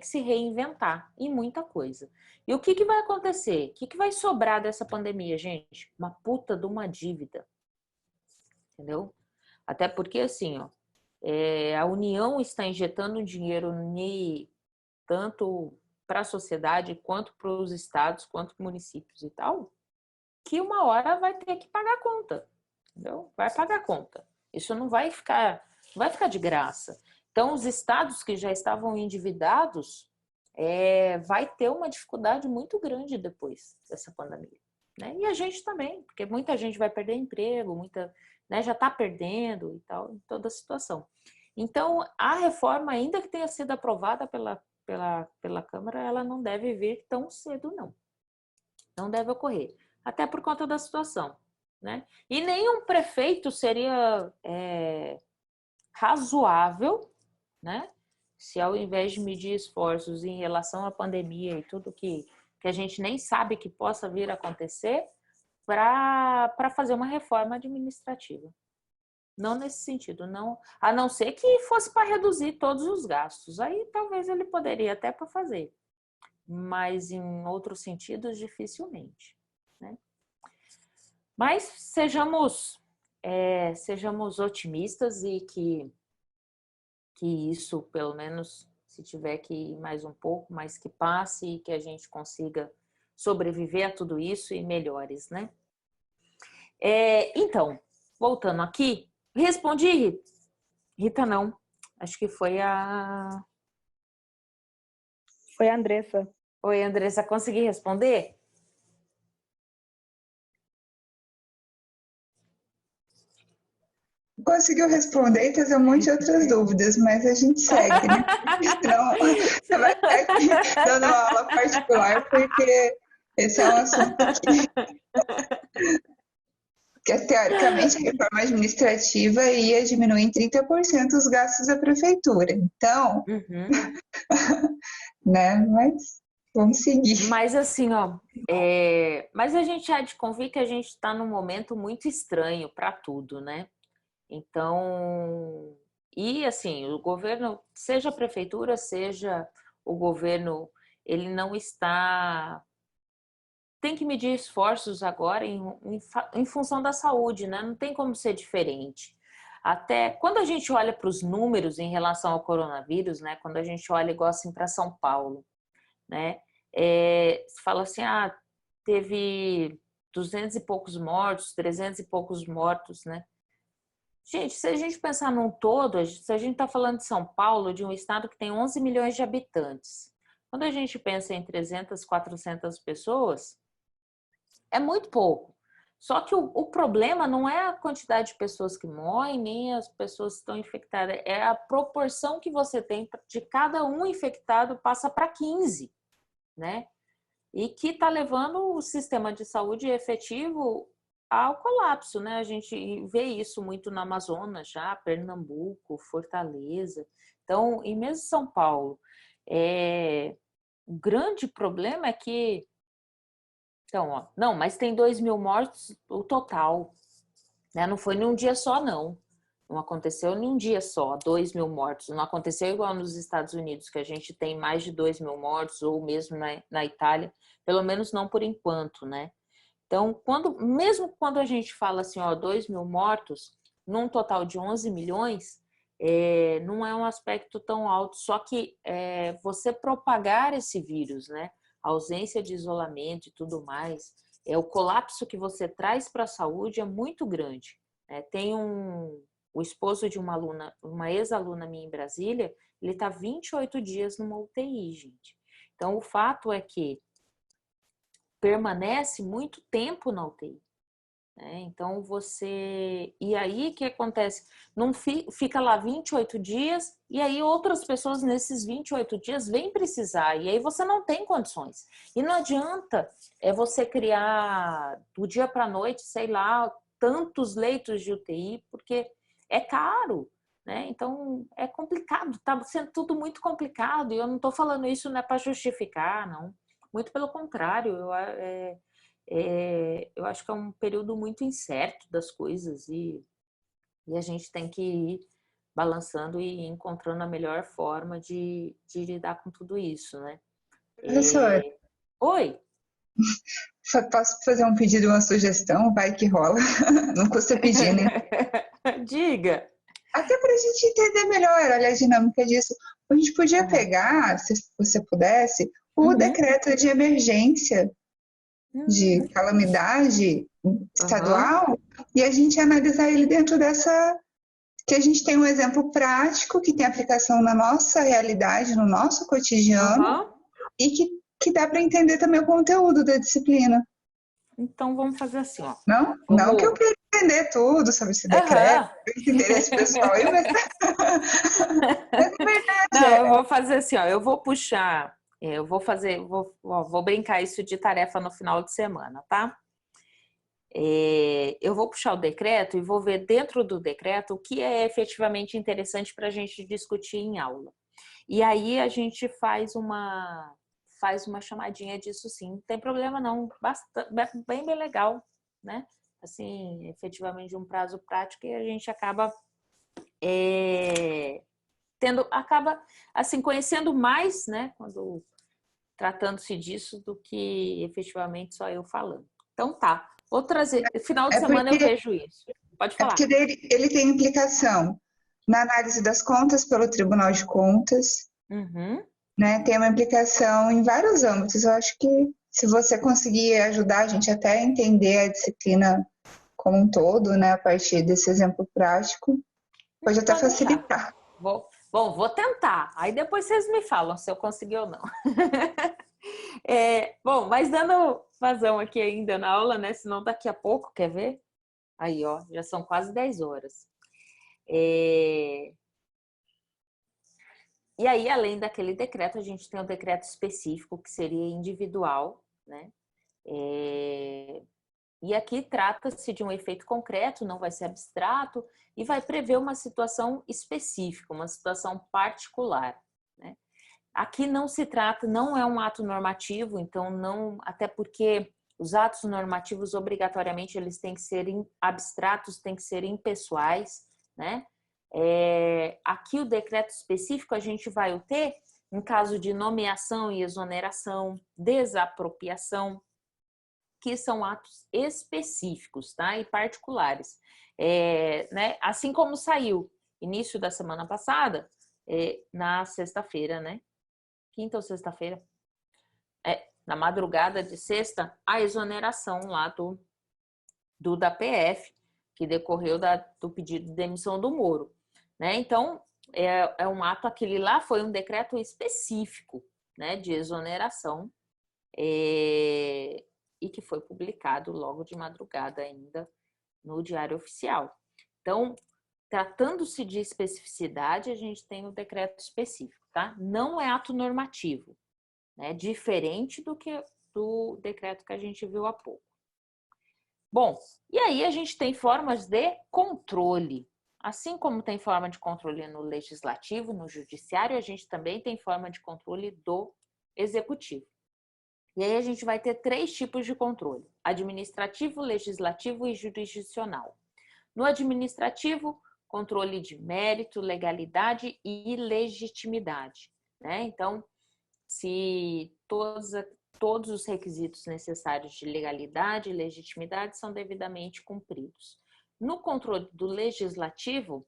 se reinventar em muita coisa. E o que vai acontecer? O que vai sobrar dessa pandemia, gente? Uma puta de uma dívida. Entendeu? Até porque, assim, ó, a União está injetando dinheiro tanto para a sociedade, quanto para os estados, quanto para municípios e tal, que uma hora vai ter que pagar a conta. Entendeu? Vai pagar a conta. Isso não vai ficar de graça. Então, os estados que já estavam endividados vai ter uma dificuldade muito grande depois dessa pandemia. Né? E a gente também, porque muita gente vai perder emprego, né, já está perdendo e tal, em toda a situação. Então, a reforma, ainda que tenha sido aprovada pela Câmara, ela não deve vir tão cedo, não. Não deve ocorrer. Até por conta da situação. Né? E nenhum prefeito seria razoável, né? Se ao invés de medir esforços em relação à pandemia e tudo que a gente nem sabe que possa vir a acontecer, para fazer uma reforma administrativa. Não nesse sentido, não, a não ser que fosse para reduzir todos os gastos. Aí talvez ele poderia até para fazer, mas em outros sentidos, dificilmente. Né? Mas sejamos otimistas e que isso, pelo menos, se tiver que ir mais um pouco, mas que passe e que a gente consiga sobreviver a tudo isso e melhores, né? Então, voltando aqui, respondi, Rita? Rita, não. Acho que foi a... Foi a Andressa. Oi, Andressa, consegui responder? Conseguiu responder e trazer um monte de outras dúvidas, mas a gente segue, né? Então, você vai estar aqui dando uma aula particular, porque esse é um assunto que teoricamente, a reforma administrativa ia diminuir em 30% os gastos da prefeitura. Então, né? Mas vamos seguir. Mas assim, ó, mas a gente há de convir que a gente está num momento muito estranho para tudo, né? Então, e assim, o governo, seja a prefeitura, seja o governo, ele não está... Tem que medir esforços agora em função da saúde, né? Não tem como ser diferente. Até quando a gente olha para os números em relação ao coronavírus, né? Quando a gente olha igual assim para São Paulo, né? Se fala assim, teve 200 e poucos mortos, 300 e poucos mortos, né? Gente, se a gente pensar num todo, se a gente está falando de São Paulo, de um estado que tem 11 milhões de habitantes, quando a gente pensa em 300, 400 pessoas, é muito pouco. Só que o problema não é a quantidade de pessoas que morrem, nem as pessoas que estão infectadas, é a proporção que você tem de cada um infectado passa para 15, né? E que está levando o sistema de saúde efetivo ao colapso, né? A gente vê isso muito no Amazonas já, Pernambuco, Fortaleza. Então, e mesmo São Paulo. O grande problema é que... Então, ó, não, mas tem 2.000 mortos o total. Né? Não foi num dia só, não. Não aconteceu em um dia só, 2.000 mortos. Não aconteceu igual nos Estados Unidos, que a gente tem mais de 2.000 mortos, ou mesmo na Itália. Pelo menos não por enquanto, né? Então, mesmo quando a gente fala assim, 2.000 mortos, num total de 11 milhões, não é um aspecto tão alto. Só que você propagar esse vírus, né? A ausência de isolamento e tudo mais, o colapso que você traz para a saúde é muito grande. Tem o esposo de uma ex-aluna minha em Brasília, ele está 28 dias numa UTI, gente. Então, o fato é que permanece muito tempo na UTI. Então, e aí o que acontece? Não fica lá 28 dias e aí outras pessoas nesses 28 dias vêm precisar e aí você não tem condições. E não adianta você criar do dia para a noite, sei lá, tantos leitos de UTI, porque é caro, né? Então, é complicado, está sendo tudo muito complicado e eu não estou falando isso não é para justificar, não. Muito pelo contrário, eu acho que é um período muito incerto das coisas e a gente tem que ir balançando e encontrando a melhor forma de lidar com tudo isso, né? Professor, Oi! posso fazer um pedido, uma sugestão? Vai que rola. Não custa pedir, né? Diga! Até para a gente entender melhor, olha a dinâmica disso. A gente podia pegar, se você pudesse, o decreto de emergência, de calamidade estadual, e a gente analisar ele dentro dessa. Que a gente tem um exemplo prático que tem aplicação na nossa realidade, no nosso cotidiano, e que dá para entender também o conteúdo da disciplina. Então, vamos fazer assim, ó. Não que eu queira entender tudo sobre esse decreto, interesse pessoal aí, mas... mas é verdade. Não, eu vou fazer assim, ó. Eu vou puxar, vou brincar isso de tarefa no final de semana, tá? Eu vou puxar o decreto e vou ver dentro do decreto o que é efetivamente interessante para a gente discutir em aula. E aí a gente faz uma chamadinha disso, sim. Não tem problema não, bem legal, né? Assim, efetivamente de um prazo prático, e a gente acaba assim, conhecendo mais, né? Quando tratando-se disso, do que efetivamente só eu falando. Então tá. Vou trazer. Final de semana eu vejo isso. Pode falar. Porque ele tem implicação na análise das contas pelo Tribunal de Contas, né? Tem uma implicação em vários âmbitos. Eu acho que se você conseguir ajudar a gente até a entender a disciplina como um todo, né, a partir desse exemplo prático, pode até facilitar. Vou tentar. Aí depois vocês me falam se eu conseguir ou não. Bom, mas dando vazão aqui ainda na aula, né? Senão daqui a pouco, quer ver? Aí, ó, já são quase 10 horas. E aí, além daquele decreto, a gente tem um decreto específico que seria individual, né? E aqui trata-se de um efeito concreto, não vai ser abstrato, e vai prever uma situação específica, uma situação particular, né? Aqui não se trata, não é um ato normativo, então não, até porque os atos normativos obrigatoriamente eles têm que ser abstratos, têm que ser impessoais, né? Aqui o decreto específico a gente vai ter em caso de nomeação e exoneração, desapropriação, que são atos específicos, tá? E particulares. Né? Assim como saiu início da semana passada, na sexta-feira, né? Quinta ou sexta-feira? Na madrugada de sexta, a exoneração lá da PF, que decorreu do pedido de demissão do Moro, né? Então, é um ato, aquele lá foi um decreto específico, né, de exoneração, e que foi publicado logo de madrugada ainda no Diário Oficial. Então, tratando-se de especificidade, a gente tem o decreto específico, tá? Não é ato normativo, né? Diferente do decreto que a gente viu há pouco. Bom, e aí a gente tem formas de controle. Assim como tem forma de controle no legislativo, no judiciário, a gente também tem forma de controle do executivo. E aí a gente vai ter 3 tipos de controle: administrativo, legislativo e jurisdicional. No administrativo, controle de mérito, legalidade e legitimidade, né? Então, se todos os requisitos necessários de legalidade e legitimidade são devidamente cumpridos. No controle do legislativo,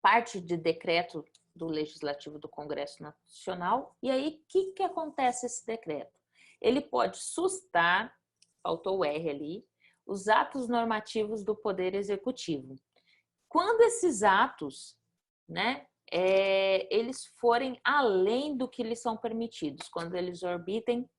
parte de decreto do Legislativo do Congresso Nacional. E aí, o que acontece esse decreto? Ele pode sustar, faltou o R ali, os atos normativos do Poder Executivo. Quando esses atos, né, eles forem além do que lhes são permitidos, quando eles orbitem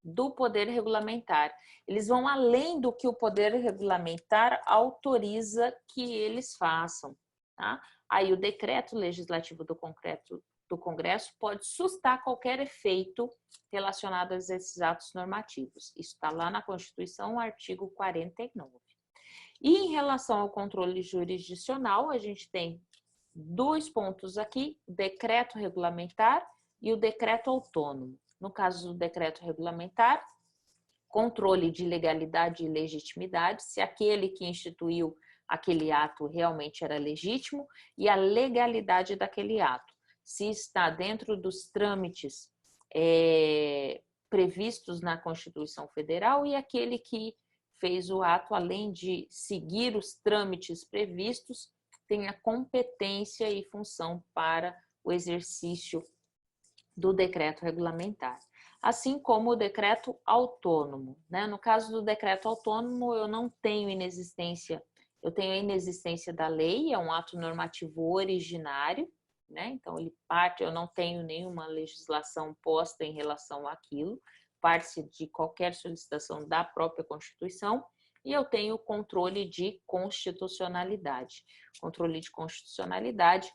do poder regulamentar, eles vão além do que o poder regulamentar autoriza que eles façam, tá? Aí o decreto legislativo do Congresso pode sustar qualquer efeito relacionado a esses atos normativos. Isso está lá na Constituição, artigo 49. E em relação ao controle jurisdicional, a gente tem 2 pontos aqui: o decreto regulamentar e o decreto autônomo. No caso do decreto regulamentar, controle de legalidade e legitimidade, se aquele que instituiu aquele ato realmente era legítimo, e a legalidade daquele ato, se está dentro dos trâmites previstos na Constituição Federal, e aquele que fez o ato, além de seguir os trâmites previstos, tenha competência e função para o exercício do decreto regulamentar. Assim como o decreto autônomo, né? No caso do decreto autônomo, eu não tenho inexistência, eu tenho a inexistência da lei, é um ato normativo originário, né? Então, ele parte, eu não tenho nenhuma legislação posta em relação àquilo, parte de qualquer solicitação da própria Constituição, e eu tenho o controle de constitucionalidade. Controle de constitucionalidade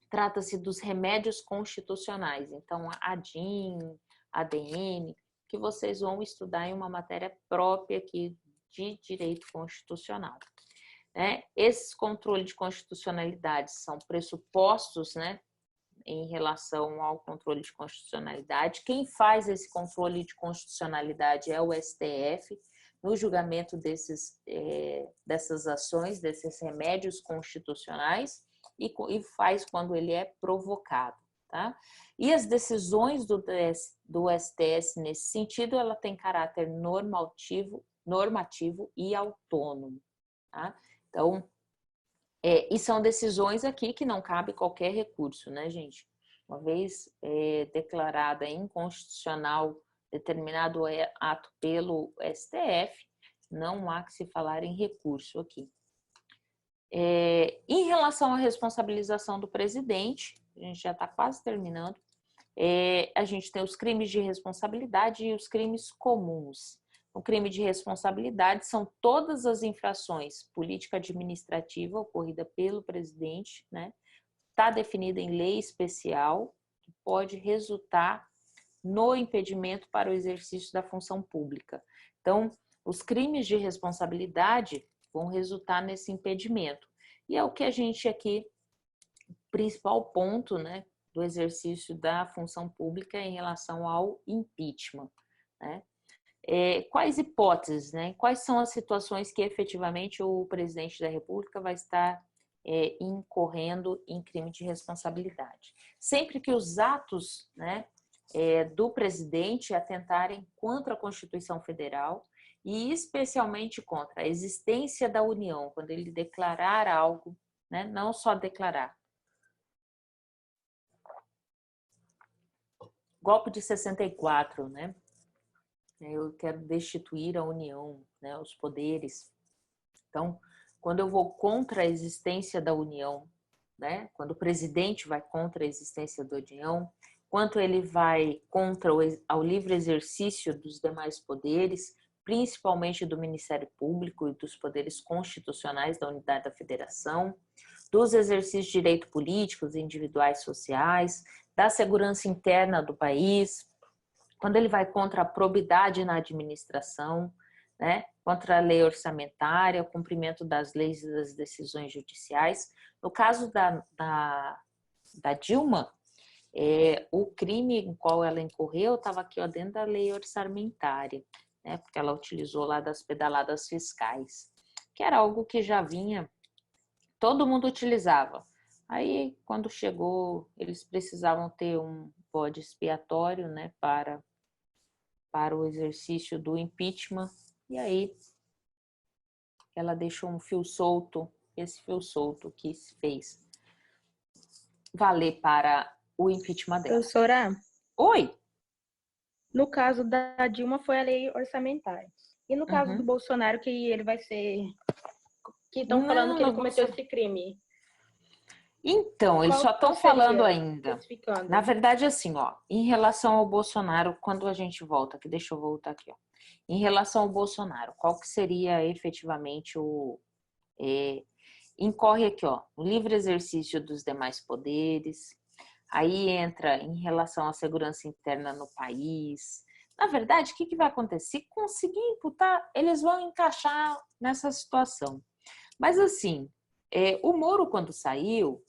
trata-se dos remédios constitucionais, então a ADIM, ADN, que vocês vão estudar em uma matéria própria aqui de direito constitucional. Esses controles de constitucionalidade são pressupostos, né, em relação ao controle de constitucionalidade. Quem faz esse controle de constitucionalidade é o STF, no julgamento dessas ações, desses remédios constitucionais, e faz quando ele é provocado, tá? E as decisões do STF nesse sentido, ela tem caráter normativo e autônomo, tá? Então, e são decisões aqui que não cabe qualquer recurso, né, gente? Uma vez declarada inconstitucional determinado ato pelo STF, não há que se falar em recurso aqui. Em relação à responsabilização do presidente, a gente já está quase terminando, a gente tem os crimes de responsabilidade e os crimes comuns. O crime de responsabilidade são todas as infrações político-administrativa ocorrida pelo presidente, né? Está definida em lei especial, que pode resultar no impedimento para o exercício da função pública. Então, os crimes de responsabilidade vão resultar nesse impedimento. E é o que a gente aqui, o principal ponto, né, do exercício da função pública em relação ao impeachment, né? Quais hipóteses, né? Quais são as situações que efetivamente o presidente da República vai estar incorrendo em crime de responsabilidade? Sempre que os atos, né, do presidente atentarem contra a Constituição Federal e especialmente contra a existência da União, quando ele declarar algo, né, não só declarar. Golpe de 64, né? Eu quero destituir a União, né, os poderes. Então, quando eu vou contra a existência da União, né, quando o presidente vai contra a existência da União, quanto ele vai contra o livre exercício dos demais poderes, principalmente do Ministério Público e dos poderes constitucionais da unidade da federação, dos exercícios de direitos políticos, individuais, sociais, da segurança interna do país, quando ele vai contra a probidade na administração, né, contra a lei orçamentária, o cumprimento das leis e das decisões judiciais. No caso da Dilma, o crime em qual ela incorreu estava aqui, ó, dentro da lei orçamentária, né, porque ela utilizou lá das pedaladas fiscais, que era algo que já vinha, todo mundo utilizava. Aí, quando chegou, eles precisavam ter um bode expiatório, né, para o exercício do impeachment, e aí ela deixou um fio solto, esse fio solto que se fez valer para o impeachment dela. Professora, Oi! no caso da Dilma foi a lei orçamentária. E no caso do Bolsonaro, que ele vai ser... Que estão falando que ele cometeu esse crime. Então, eles só estão falando ainda. Na verdade, verdade, assim, ó, em relação ao Bolsonaro, quando a gente volta aqui, deixa eu voltar aqui, ó. Em relação ao Bolsonaro, qual que seria efetivamente incorre aqui, ó, o livre exercício dos demais poderes, aí entra em relação à segurança interna no país. Na verdade, o que vai acontecer? Se conseguir imputar, eles vão encaixar nessa situação. Mas assim, o Moro, quando saiu,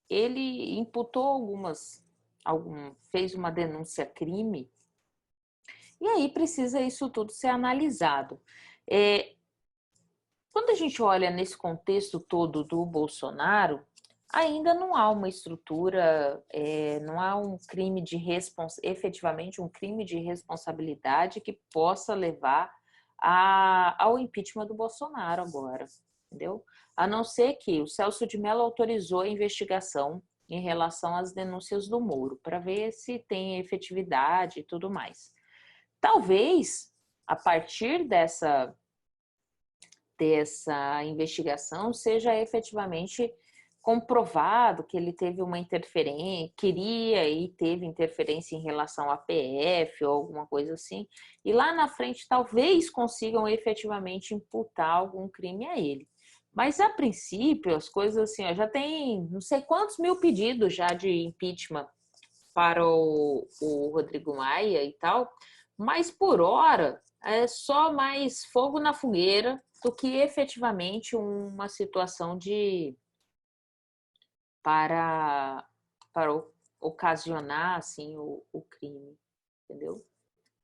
ele imputou fez uma denúncia crime, e aí precisa isso tudo ser analisado. Quando a gente olha nesse contexto todo do Bolsonaro, ainda não há uma estrutura, não há um crime de efetivamente um crime de responsabilidade que possa levar ao impeachment do Bolsonaro agora, entendeu? A não ser que o Celso de Mello autorizou a investigação em relação às denúncias do Moro, para ver se tem efetividade e tudo mais. Talvez, a partir dessa investigação, seja efetivamente comprovado que ele teve uma interferência, queria e teve interferência em relação à PF ou alguma coisa assim, e lá na frente talvez consigam efetivamente imputar algum crime a ele. Mas a princípio, as coisas assim, ó, já tem não sei quantos mil pedidos já de impeachment para o Rodrigo Maia e tal, mas por hora é só mais fogo na fogueira do que efetivamente uma situação para ocasionar assim o crime, entendeu?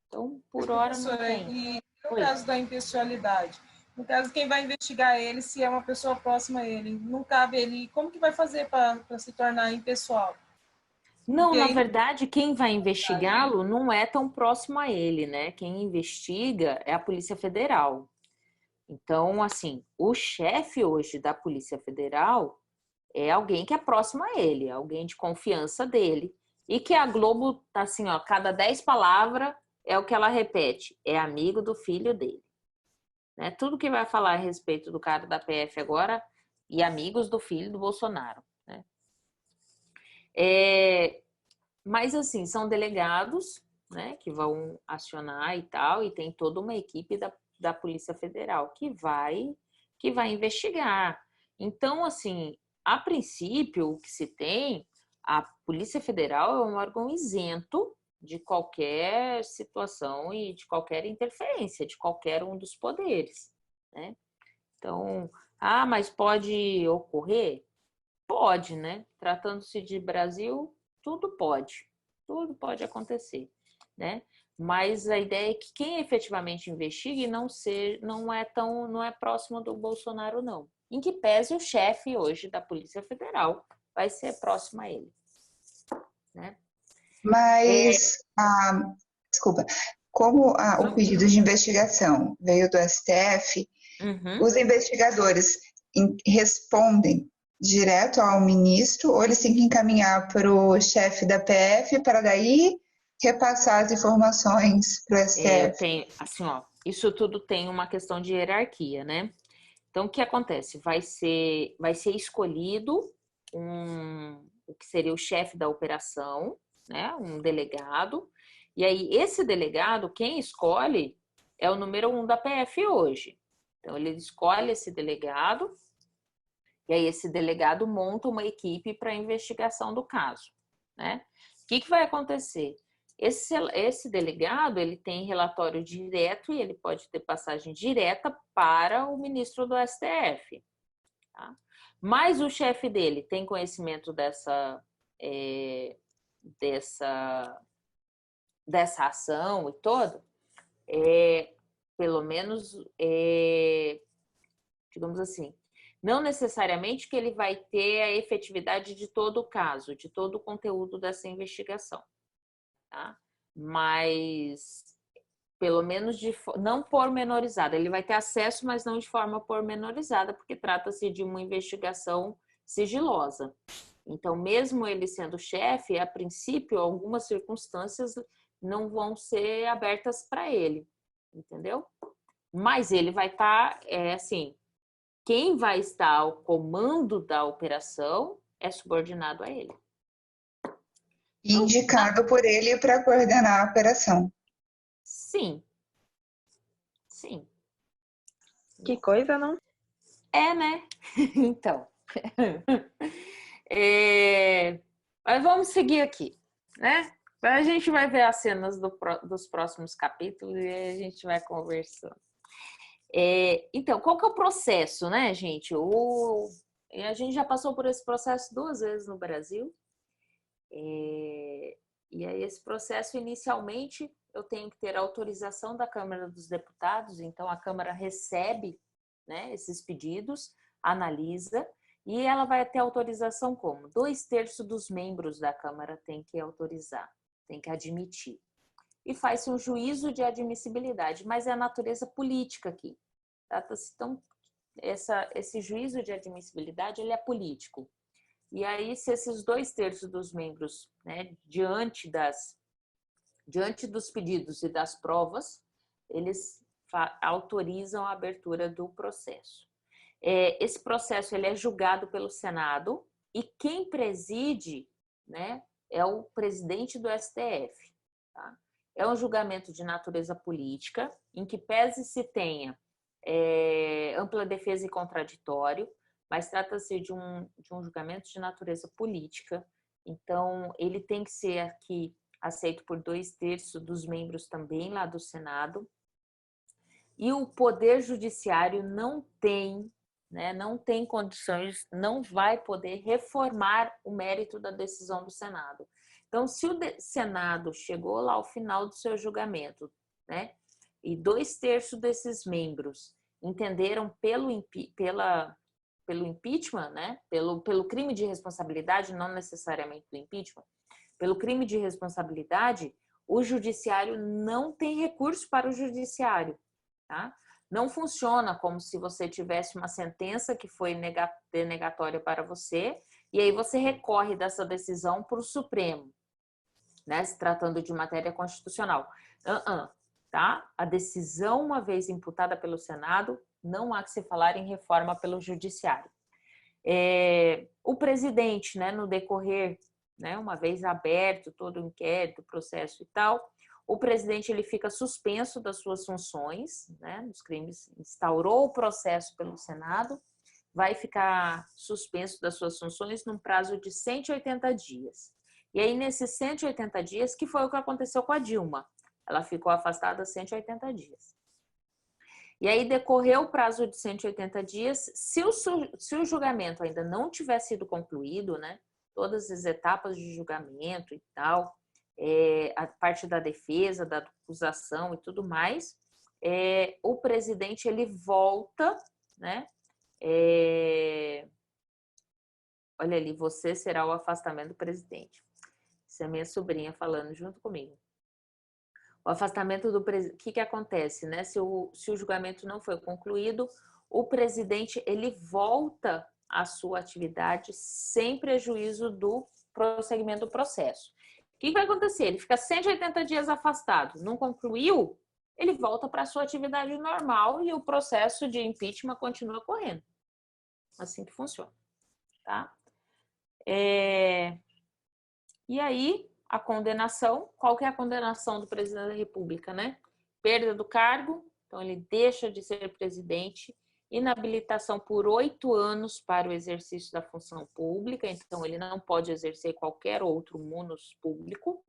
Então, por hora não tem. E no caso da impessoalidade, no caso quem vai investigar ele, se é uma pessoa próxima a ele, não cabe ele, como que vai fazer para se tornar impessoal? Não, na verdade, quem vai investigá-lo não é tão próximo a ele, né? Quem investiga é a Polícia Federal. Então, assim, o chefe hoje da Polícia Federal é alguém que é próximo a ele, alguém de confiança dele. E que a Globo, assim, ó, cada 10 palavras é o que ela repete, é amigo do filho dele. Né? Tudo que vai falar a respeito do cara da PF agora e amigos do filho do Bolsonaro. Né? Mas, assim, são delegados, né, que vão acionar e tal, e tem toda uma equipe da Polícia Federal que vai investigar. Então, assim, a princípio, o que se tem, a Polícia Federal é um órgão isento de qualquer situação e de qualquer interferência de qualquer um dos poderes, né? Então, mas pode ocorrer? Pode, né? Tratando-se de Brasil, tudo pode acontecer, né? Mas a ideia é que quem efetivamente investigue não é próximo do Bolsonaro, não. Em que pese o chefe hoje da Polícia Federal vai ser próximo a ele, né? Mas, desculpa, como o pedido de investigação veio do STF, os investigadores respondem direto ao ministro ou eles têm que encaminhar para o chefe da PF para daí repassar as informações para o STF? Assim, ó, isso tudo tem uma questão de hierarquia, né? Então, o que acontece? Vai ser escolhido o que seria o chefe da operação, né? Um delegado. E aí, esse delegado, quem escolhe é o número 1 da PF hoje. Então, ele escolhe esse delegado, e aí esse delegado monta uma equipe para a investigação do caso, né? O que vai acontecer? Esse delegado, ele tem relatório direto e ele pode ter passagem direta para o ministro do STF. Tá? Mas o chefe dele tem conhecimento dessa ação e todo, pelo menos, digamos assim, não necessariamente que ele vai ter a efetividade de todo o caso, de todo o conteúdo dessa investigação. Tá? Mas, pelo menos, não pormenorizada. Ele vai ter acesso, mas não de forma pormenorizada, porque trata-se de uma investigação sigilosa. Então, mesmo ele sendo chefe, a princípio, algumas circunstâncias não vão ser abertas para ele, entendeu? Mas ele vai estar, assim, quem vai estar ao comando da operação é subordinado a ele. Indicado por ele para coordenar a operação. Sim. Sim. Que coisa, não? Né? Então. Mas vamos seguir aqui, né? A gente vai ver as cenas dos próximos capítulos e a gente vai conversando. Então, qual que é o processo, né, gente? A gente já passou por esse processo 2 vezes no Brasil. E aí, esse processo, inicialmente, eu tenho que ter autorização da Câmara dos Deputados, então a Câmara recebe, né, esses pedidos, analisa, e ela vai ter autorização como? 2/3 dos membros da Câmara tem que autorizar, tem que admitir. e faz-se um juízo de admissibilidade, mas é a natureza política aqui. Trata-se, então, esse juízo de admissibilidade, ele é político. E aí, se esses 2/3 dos membros, né, diante dos pedidos e das provas, eles autorizam a abertura do processo. Esse processo ele é julgado pelo Senado e quem preside, né, é o presidente do STF. Tá? É um julgamento de natureza política, em que pese se tenha ampla defesa e contraditório, mas trata-se de um julgamento de natureza política, então ele tem que ser aqui aceito por 2/3 dos membros também lá do Senado, e o Poder Judiciário não tem condições, não vai poder reformar o mérito da decisão do Senado. Então, se o Senado chegou lá ao final do seu julgamento, né, e 2/3 desses membros entenderam pelo impeachment, né, pelo crime de responsabilidade, não necessariamente do impeachment, pelo crime de responsabilidade, o judiciário não tem recurso para o judiciário, tá? Não funciona como se você tivesse uma sentença que foi denegatória para você e aí você recorre dessa decisão para o Supremo, né, se tratando de matéria constitucional. Tá? A decisão, uma vez imputada pelo Senado, não há que se falar em reforma pelo Judiciário. O presidente, né, no decorrer, né, uma vez aberto todo o inquérito, processo e tal, o presidente ele fica suspenso das suas funções, né, dos crimes, instaurou o processo pelo Senado, vai ficar suspenso das suas funções num prazo de 180 dias. E aí, nesses 180 dias, que foi o que aconteceu com a Dilma, ela ficou afastada 180 dias. E aí, decorreu o prazo de 180 dias, se o julgamento ainda não tiver sido concluído, né, todas as etapas de julgamento e tal, a parte da defesa, da acusação e tudo mais, o presidente, ele volta, né, olha ali, você será o afastamento do presidente. Essa é a minha sobrinha falando junto comigo. O afastamento do presidente, o que acontece, né? Se o julgamento não foi concluído, o presidente ele volta à sua atividade sem prejuízo do prosseguimento do processo. O que vai acontecer? Ele fica 180 dias afastado, não concluiu, ele volta para a sua atividade normal e o processo de impeachment continua correndo. Assim que funciona, tá? E aí, a condenação, qual que é a condenação do presidente da República, né? Perda do cargo, então ele deixa de ser presidente, inabilitação por 8 anos para o exercício da função pública, então ele não pode exercer qualquer outro munus público,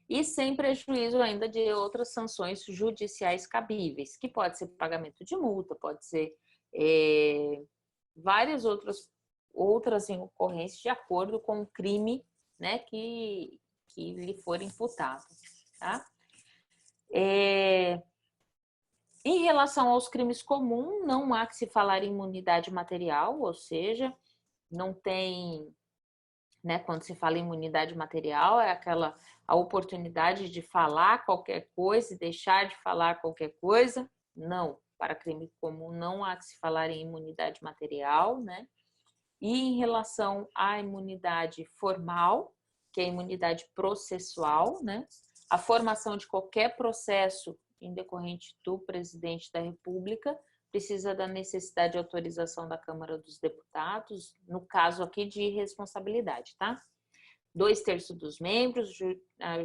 e sem prejuízo ainda de outras sanções judiciais cabíveis, que pode ser pagamento de multa, pode ser várias outras ocorrências de acordo com o crime, né, que lhe for imputado, tá? Em relação aos crimes comuns, não há que se falar em imunidade material, ou seja, não tem, né, quando se fala em imunidade material, é a oportunidade de falar qualquer coisa e deixar de falar qualquer coisa. Não, para crime comum não há que se falar em imunidade material, né? E em relação à imunidade formal, que é a imunidade processual, né? A formação de qualquer processo em decorrente do presidente da República precisa da necessidade de autorização da Câmara dos Deputados, no caso aqui de responsabilidade, tá? 2/3 dos membros,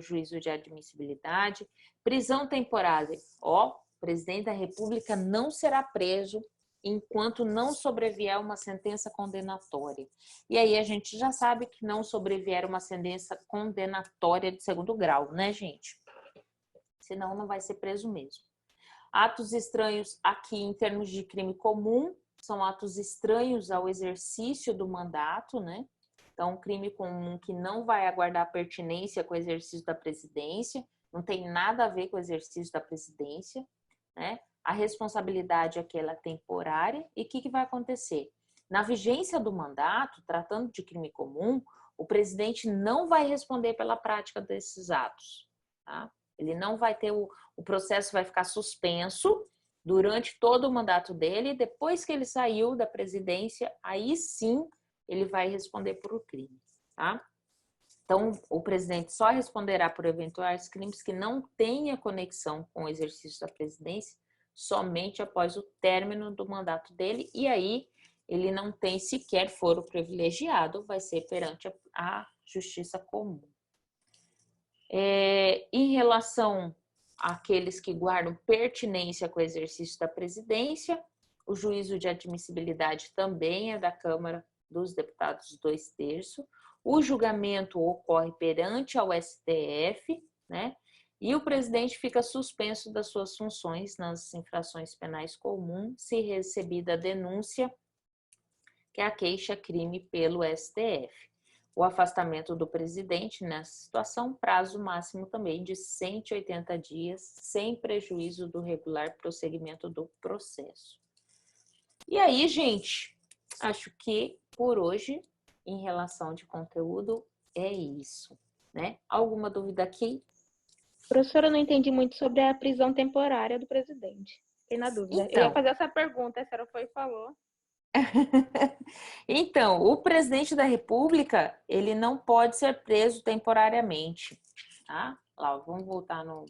juízo de admissibilidade, prisão temporária. O presidente da República não será preso enquanto não sobrevier uma sentença condenatória. E aí a gente já sabe que não sobrevier uma sentença condenatória de 2º grau, né, gente? Senão não vai ser preso mesmo. Atos estranhos aqui em termos de crime comum são atos estranhos ao exercício do mandato, né? Então, crime comum que não vai aguardar pertinência com o exercício da presidência, não tem nada a ver com o exercício da presidência, né? A responsabilidade aqui ela é temporária e o que vai acontecer? Na vigência do mandato, tratando de crime comum, o presidente não vai responder pela prática desses atos, tá? Ele não vai ter o processo vai ficar suspenso durante todo o mandato dele. Depois que ele saiu da presidência, aí sim ele vai responder por crime, tá? Então, o presidente só responderá por eventuais crimes que não tenha conexão com o exercício da presidência somente após o término do mandato dele, e aí ele não tem sequer foro privilegiado, vai ser perante a justiça comum. Em relação àqueles que guardam pertinência com o exercício da presidência, o juízo de admissibilidade também é da Câmara dos Deputados 2/3. O julgamento ocorre perante ao STF, né? E o presidente fica suspenso das suas funções nas infrações penais comuns, se recebida a denúncia, que é a queixa-crime pelo STF. O afastamento do presidente nessa situação, prazo máximo também de 180 dias, sem prejuízo do regular prosseguimento do processo. E aí, gente, acho que por hoje, em relação de conteúdo, é isso, né? Alguma dúvida aqui? Professora, eu não entendi muito sobre a prisão temporária do presidente. Fiquei na dúvida. Então, eu ia fazer essa pergunta, a senhora foi e falou. Então, o presidente da República, ele não pode ser preso temporariamente, tá? Lá, vamos voltar no...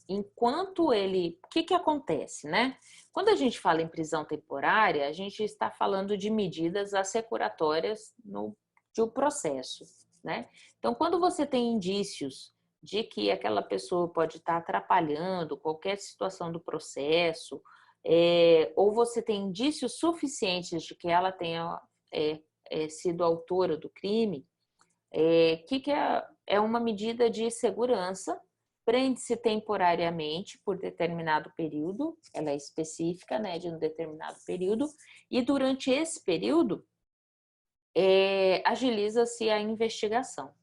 Enquanto ele... O que acontece, né? Quando a gente fala em prisão temporária, a gente está falando de medidas assecuratórias de um processo, né? Então, quando você tem indícios de que aquela pessoa pode estar atrapalhando qualquer situação do processo, ou você tem indícios suficientes de que ela tenha sido autora do crime, que é uma medida de segurança, prende-se temporariamente por determinado período, ela é específica, né, de um determinado período, e durante esse período agiliza-se a investigação.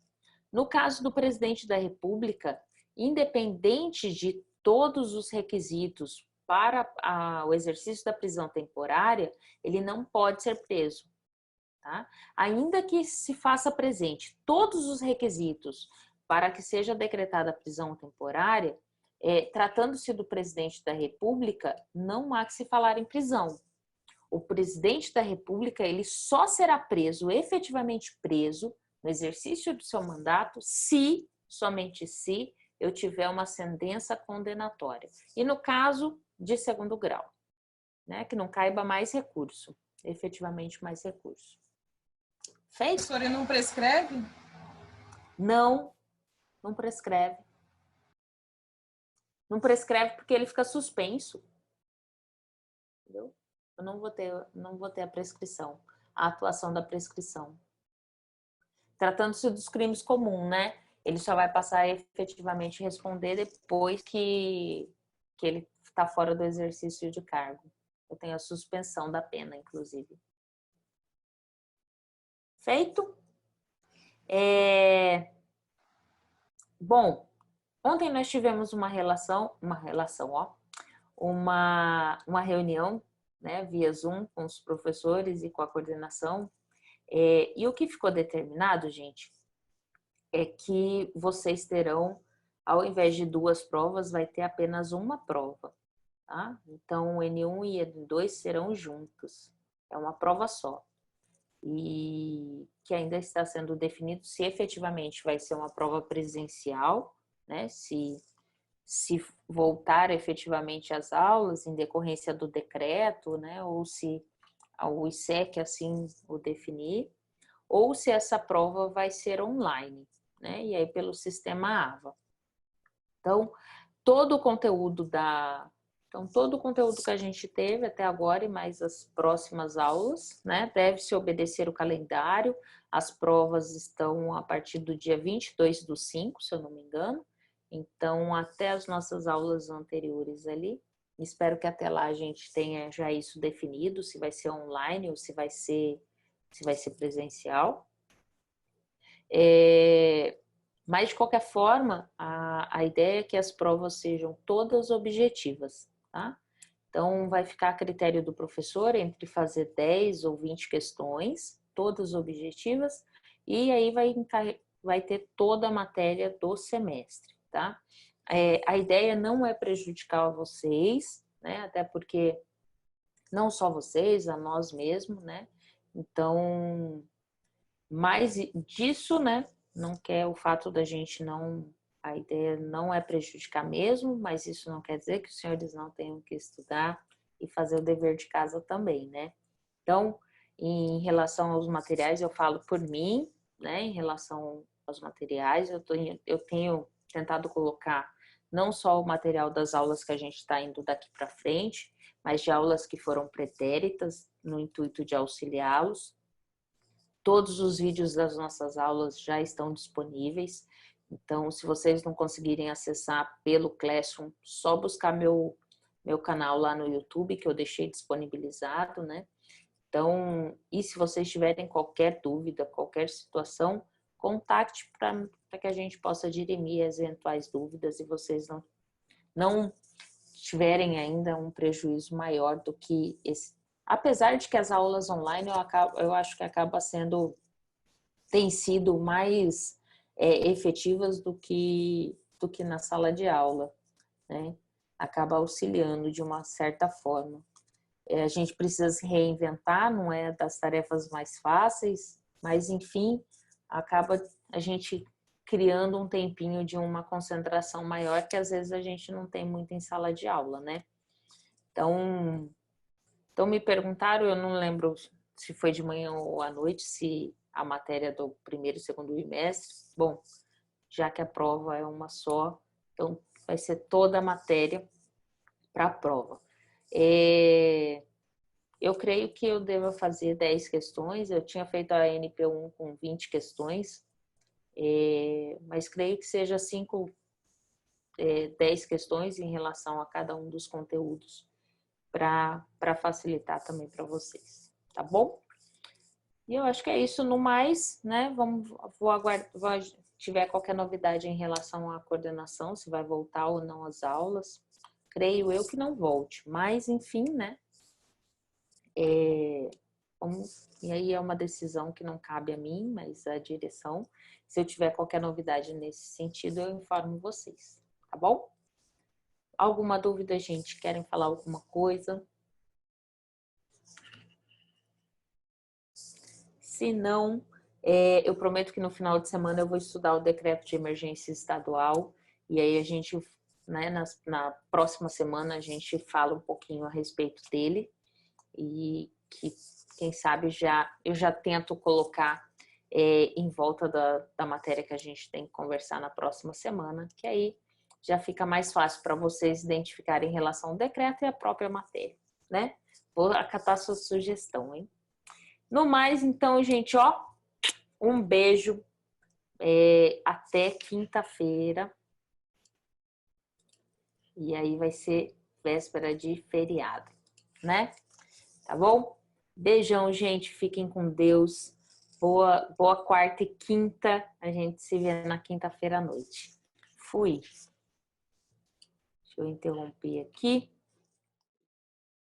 No caso do presidente da República, independente de todos os requisitos para o exercício da prisão temporária, ele não pode ser preso, tá? Ainda que se faça presente todos os requisitos para que seja decretada a prisão temporária, tratando-se do presidente da República, não há que se falar em prisão. O presidente da República, ele só será preso, efetivamente preso, no exercício do seu mandato, somente se eu tiver uma sentença condenatória. E no caso de segundo grau, né, que não caiba mais recurso, efetivamente mais recurso. Feito? A senhora não prescreve? Não prescreve. Não prescreve porque ele fica suspenso. Entendeu? Eu não vou ter a prescrição, a atuação da prescrição. Tratando-se dos crimes comuns, né? Ele só vai passar a efetivamente responder depois que ele está fora do exercício de cargo. Eu tenho a suspensão da pena, inclusive. Feito? Bom, ontem nós tivemos uma reunião, né, via Zoom com os professores e com a coordenação. E o que ficou determinado, gente, é que vocês terão, ao invés de 2 provas, vai ter apenas uma prova, tá? Então, o N1 e N2 serão juntos. É uma prova só. E que ainda está sendo definido se efetivamente vai ser uma prova presencial, né? Se voltar efetivamente às aulas em decorrência do decreto, né? Ou se o ISEC assim o definir, ou se essa prova vai ser online, né? E aí pelo sistema AVA. Então, todo o conteúdo que a gente teve até agora e mais as próximas aulas, né? Deve-se obedecer o calendário. As provas estão a partir do dia 22/5, se eu não me engano. Então, até as nossas aulas anteriores ali. Espero que até lá a gente tenha já isso definido, se vai ser online ou se vai ser presencial. Mas, de qualquer forma, a ideia é que as provas sejam todas objetivas, tá? Então, vai ficar a critério do professor entre fazer 10 ou 20 questões, todas objetivas, e aí vai ter toda a matéria do semestre, tá? A ideia não é prejudicar vocês, né? Até porque não só vocês, a nós mesmos, né? Então, mais disso, né? Não quer o fato da gente não... A ideia não é prejudicar mesmo, mas isso não quer dizer que os senhores não tenham que estudar e fazer o dever de casa também, né? Então, em relação aos materiais, eu falo por mim, né? Em relação aos materiais, eu tenho tentado colocar não só o material das aulas que a gente está indo daqui para frente, mas de aulas que foram pretéritas, no intuito de auxiliá-los. Todos os vídeos das nossas aulas já estão disponíveis, então se vocês não conseguirem acessar pelo Classroom, só buscar meu canal lá no YouTube, que eu deixei disponibilizado, né? Então, e se vocês tiverem qualquer dúvida, qualquer situação, contacte para que a gente possa dirimir as eventuais dúvidas e vocês não tiverem ainda um prejuízo maior do que esse. Apesar de que as aulas online eu acho que tem sido mais efetivas do que na sala de aula, né? Acaba auxiliando de uma certa forma. A gente precisa se reinventar, não é das tarefas mais fáceis, mas enfim, acaba a gente criando um tempinho de uma concentração maior que às vezes a gente não tem muito em sala de aula, né? Então me perguntaram, eu não lembro se foi de manhã ou à noite, se a matéria do primeiro e segundo bimestre. Bom, já que a prova é uma só, então vai ser toda a matéria para a prova. Eu creio que eu devo fazer 10 questões, eu tinha feito a NP1 com 20 questões, mas creio que seja 10 questões em relação a cada um dos conteúdos, para facilitar também para vocês, tá bom? E eu acho que é isso, no mais, né? Vou aguardar, se tiver qualquer novidade em relação à coordenação, se vai voltar ou não as aulas. Creio eu que não volte, mas enfim, né? E aí é uma decisão que não cabe a mim, mas à direção. Se eu tiver qualquer novidade nesse sentido, eu informo vocês, tá bom? Alguma dúvida, gente? Querem falar alguma coisa? Se não, eu prometo que no final de semana eu vou estudar o decreto de emergência estadual e aí a gente, né, na próxima semana a gente fala um pouquinho a respeito dele e que, quem sabe, eu já tento colocar em volta da matéria que a gente tem que conversar na próxima semana, que aí já fica mais fácil para vocês identificarem em relação ao decreto e a própria matéria, né? Vou acatar sua sugestão, hein? No mais, então, gente, ó, um beijo, até quinta-feira. E aí vai ser véspera de feriado, né? Tá bom? Beijão, gente, fiquem com Deus. Boa quarta e quinta. A gente se vê na quinta-feira à noite. Fui. Deixa eu interromper aqui.